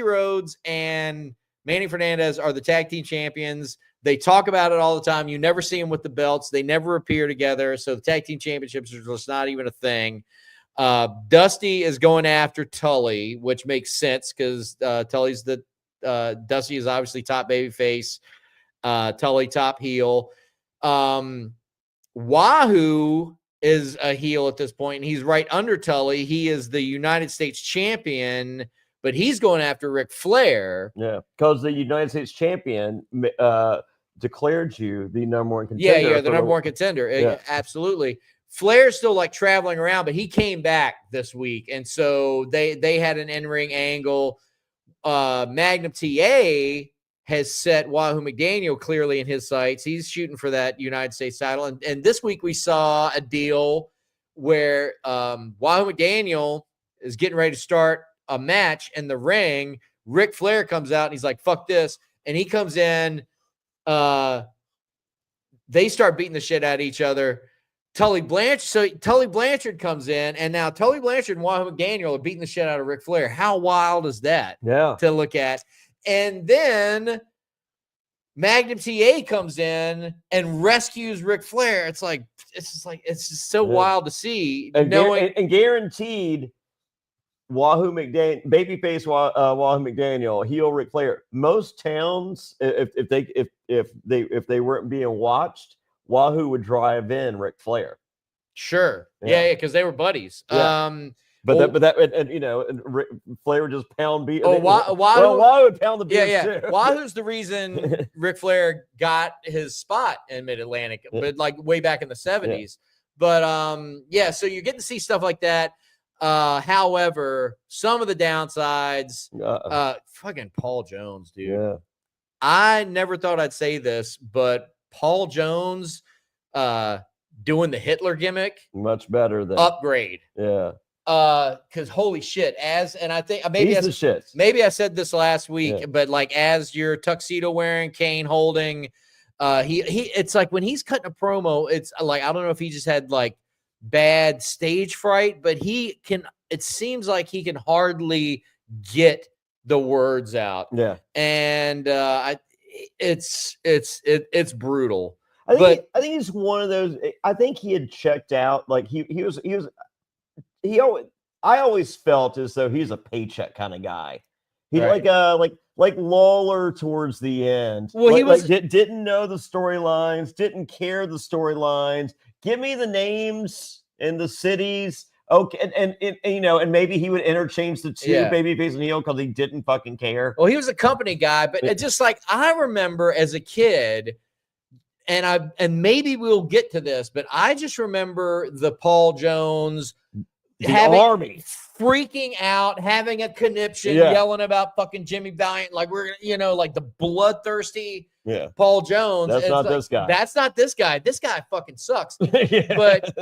Rhodes and Manny Fernandez are the tag team champions. They talk about it all the time. You never see them with the belts. They never appear together. So the tag team championships are just not even a thing. Dusty is going after Tully, which makes sense because Tully's Dusty is obviously top babyface. Tully top heel. Wahoo is a heel at this point, and he's right under Tully. He is the United States champion, but he's going after Ric Flair. Yeah, because the United States champion declared you the number one contender. Yeah, the number one contender. Yeah. Absolutely. Flair's still like traveling around, but he came back this week, and so they had an in-ring angle. Magnum TA has set Wahoo McDaniel clearly in his sights. He's shooting for that United States title. And this week we saw a deal where Wahoo McDaniel is getting ready to start a match in the ring. Ric Flair comes out and he's like, fuck this. And he comes in. They start beating the shit out of each other. Tully Blanchard comes in, and now Tully Blanchard and Wahoo McDaniel are beating the shit out of Ric Flair. How wild is that to look at? And then Magnum TA comes in and rescues Ric Flair. It's just so wild to see. And guaranteed Wahoo McDaniel, babyface Wahoo McDaniel, heel Ric Flair. Most towns, if they weren't being watched, Wahoo would drive in Ric Flair. Sure. Yeah, because they were buddies. Yeah. But Flair would just pound beat. Wahoo would pound the beat. Yeah. Wahoo's the reason Ric Flair got his spot in Mid-Atlantic, but like way back in the 70s. Yeah. But so you're getting to see stuff like that. However, some of the downsides, fucking Paul Jones, dude. Yeah. I never thought I'd say this, but Paul Jones doing the Hitler gimmick, much better than upgrade. Yeah. Because holy shit, and I think maybe I said this last week, but like as your tuxedo wearing, cane holding, it's like when he's cutting a promo, it's like I don't know if he just had like bad stage fright, but it seems like he can hardly get the words out. Yeah, and it's brutal. I think he's one of those. I think he had checked out. Like I always felt as though he's a paycheck kind of guy. He like Lawler towards the end. Well, he didn't know the storylines, didn't care the storylines. Give me the names and the cities. Okay, and maybe he would interchange the two babyface and heel because he didn't fucking care. Well, he was a company guy, but it's just like I remember as a kid. And maybe we'll get to this, but I just remember the Paul Jones army freaking out, having a conniption, yelling about fucking Jimmy Valiant, like we're like the bloodthirsty Paul Jones. That's not this guy. That's not this guy. This guy fucking sucks. But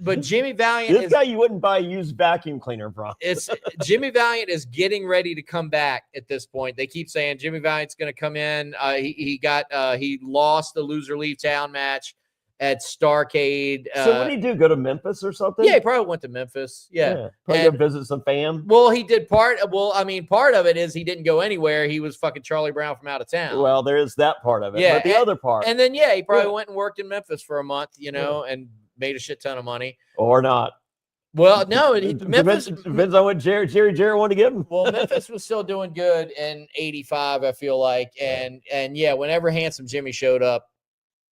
but Jimmy Valiant This guy you wouldn't buy a used vacuum cleaner from. It's Jimmy Valiant is getting ready to come back at this point. They keep saying Jimmy Valiant's going to come in. He lost the loser leave town match at Starrcade. So what did he do? Go to Memphis or something? Yeah, he probably went to Memphis. Yeah. Probably go visit some fam. Well, he did part of it is he didn't go anywhere. He was fucking Charlie Brown from out of town. Well, there is that part of it. Yeah, but the other part. And then he probably went and worked in Memphis for a month, and made a shit ton of money. Or not. Well, no, Memphis depends on what Jerry wanted to give him. Well, Memphis was still doing good in '85, I feel like, and whenever Handsome Jimmy showed up,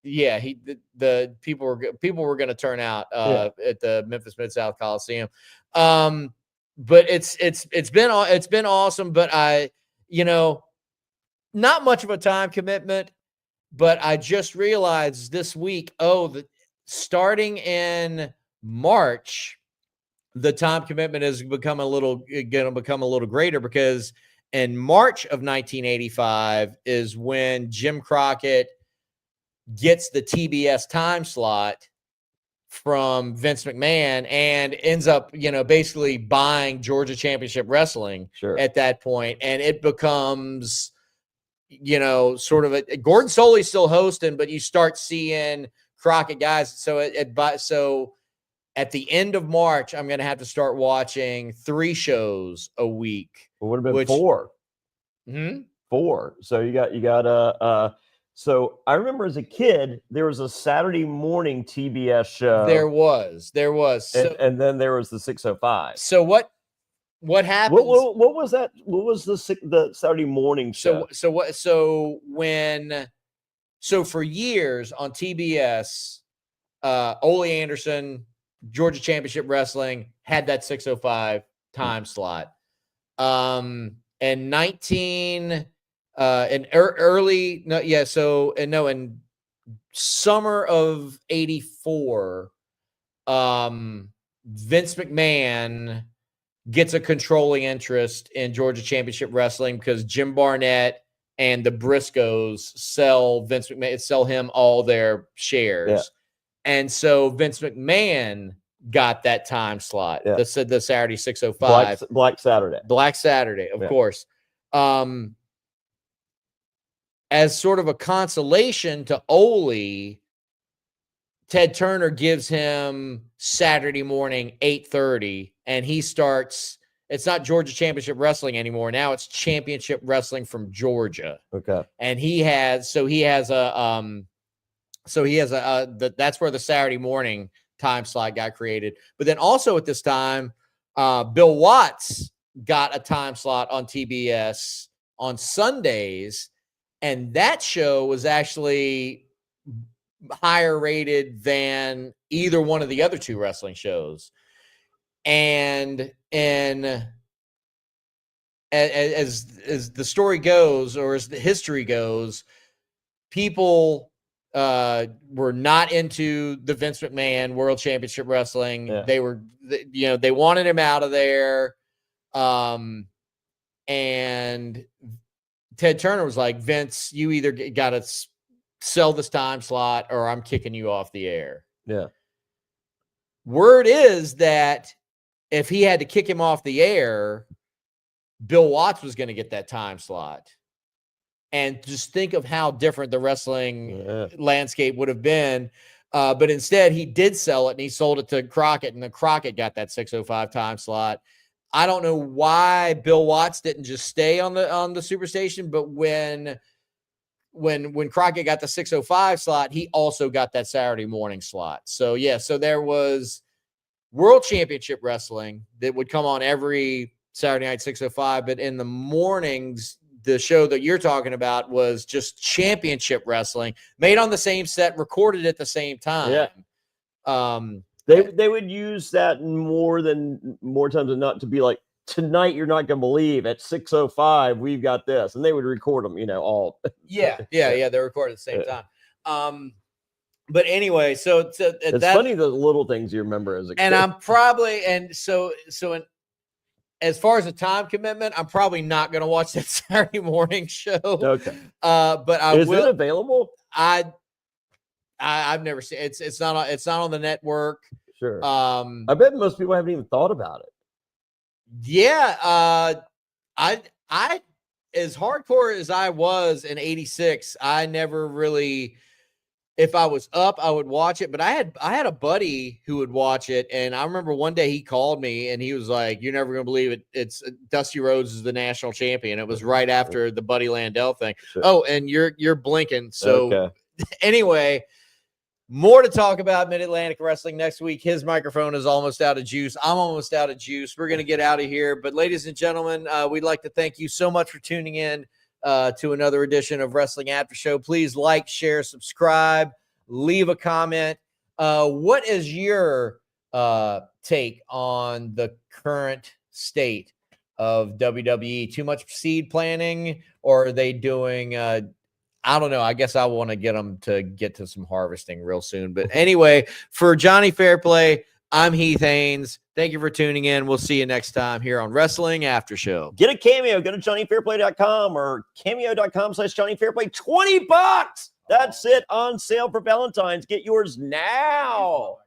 the people were going to turn out at the Memphis Mid-South Coliseum. But it's been awesome, but not much of a time commitment, but I just realized this week, starting in March, the time commitment is going to become a little greater, because in March of 1985 is when Jim Crockett gets the TBS time slot from Vince McMahon and ends up, basically buying Georgia Championship Wrestling at that point. And it becomes, sort of Gordon Soley's still hosting, but you start seeing Crockett guys. So at the end of March, I'm going to have to start watching 3 shows a week. It would have been 4. 4. So you got so I remember as a kid, there was a Saturday morning TBS show. There was. And then there was the 605. So what happened? What was that? What was the Saturday morning show? So for years on TBS, Ole Anderson, Georgia Championship Wrestling, had that 605 time slot. In summer of '84, Vince McMahon gets a controlling interest in Georgia Championship Wrestling because Jim Barnett and the Briscoes sell him all their shares. Yeah. And so Vince McMahon got that time slot, the Saturday 605. Black Saturday, of course. As sort of a consolation to Ole, Ted Turner gives him Saturday morning 8:30, and he starts. It's not Georgia Championship Wrestling anymore. Now it's Championship Wrestling from Georgia. Okay. And that's where the Saturday morning time slot got created. But then also at this time, Bill Watts got a time slot on TBS on Sundays. And that show was actually higher rated than either one of the other 2 wrestling shows. And as the story goes, or as the history goes, people were not into the Vince McMahon World Championship Wrestling. Yeah. They wanted him out of there. And Ted Turner was like, Vince, you either got to sell this time slot or I'm kicking you off the air. Yeah. Word is that if he had to kick him off the air, Bill Watts was going to get that time slot. And just think of how different the wrestling landscape would have been. But instead, he did sell it, and he sold it to Crockett, and then Crockett got that 605 time slot. I don't know why Bill Watts didn't just stay on the Superstation, but when Crockett got the 605 slot, he also got that Saturday morning slot. So so there was World Championship Wrestling that would come on every Saturday night 605, but in the mornings, the show that you're talking about was just Championship Wrestling, made on the same set, recorded at the same time. Yeah. They would use that more times than not to be like, tonight you're not going to believe at 6:05 we've got this, and they would record them, all. Yeah. They recorded at the same time. But anyway, so it's funny the little things you remember as a kid. And I'm probably as far as a time commitment, I'm probably not going to watch that Saturday morning show. Okay. But Is it available? I've never seen it. It's not on the network. Sure. I bet most people haven't even thought about it. Yeah. I as hardcore as I was in 86, I never really, if I was up, I would watch it, but I had a buddy who would watch it. And I remember one day he called me and he was like, "You're never going to believe it. It's Dusty Rhodes is the national champion." It was right after the Buddy Landell thing. Sure. Oh, and you're blinking. So Okay. anyway, more to talk about Mid-Atlantic Wrestling next week. His microphone is almost out of juice. I'm almost out of juice. We're going to get out of here. But ladies and gentlemen, we'd like to thank you so much for tuning in to another edition of Wrestling After Show. Please like, share, subscribe, leave a comment. What is your take on the current state of WWE? Too much seed planning, or are they doing I don't know. I guess I want to get them to get to some harvesting real soon. But anyway, for Jonny Fairplay, I'm Heath Haynes. Thank you for tuning in. We'll see you next time here on Wrestling After Show. Get a Cameo. Go to JonnyFairplay.com or Cameo.com/JonnyFairplay. $20. That's it, on sale for Valentine's. Get yours now.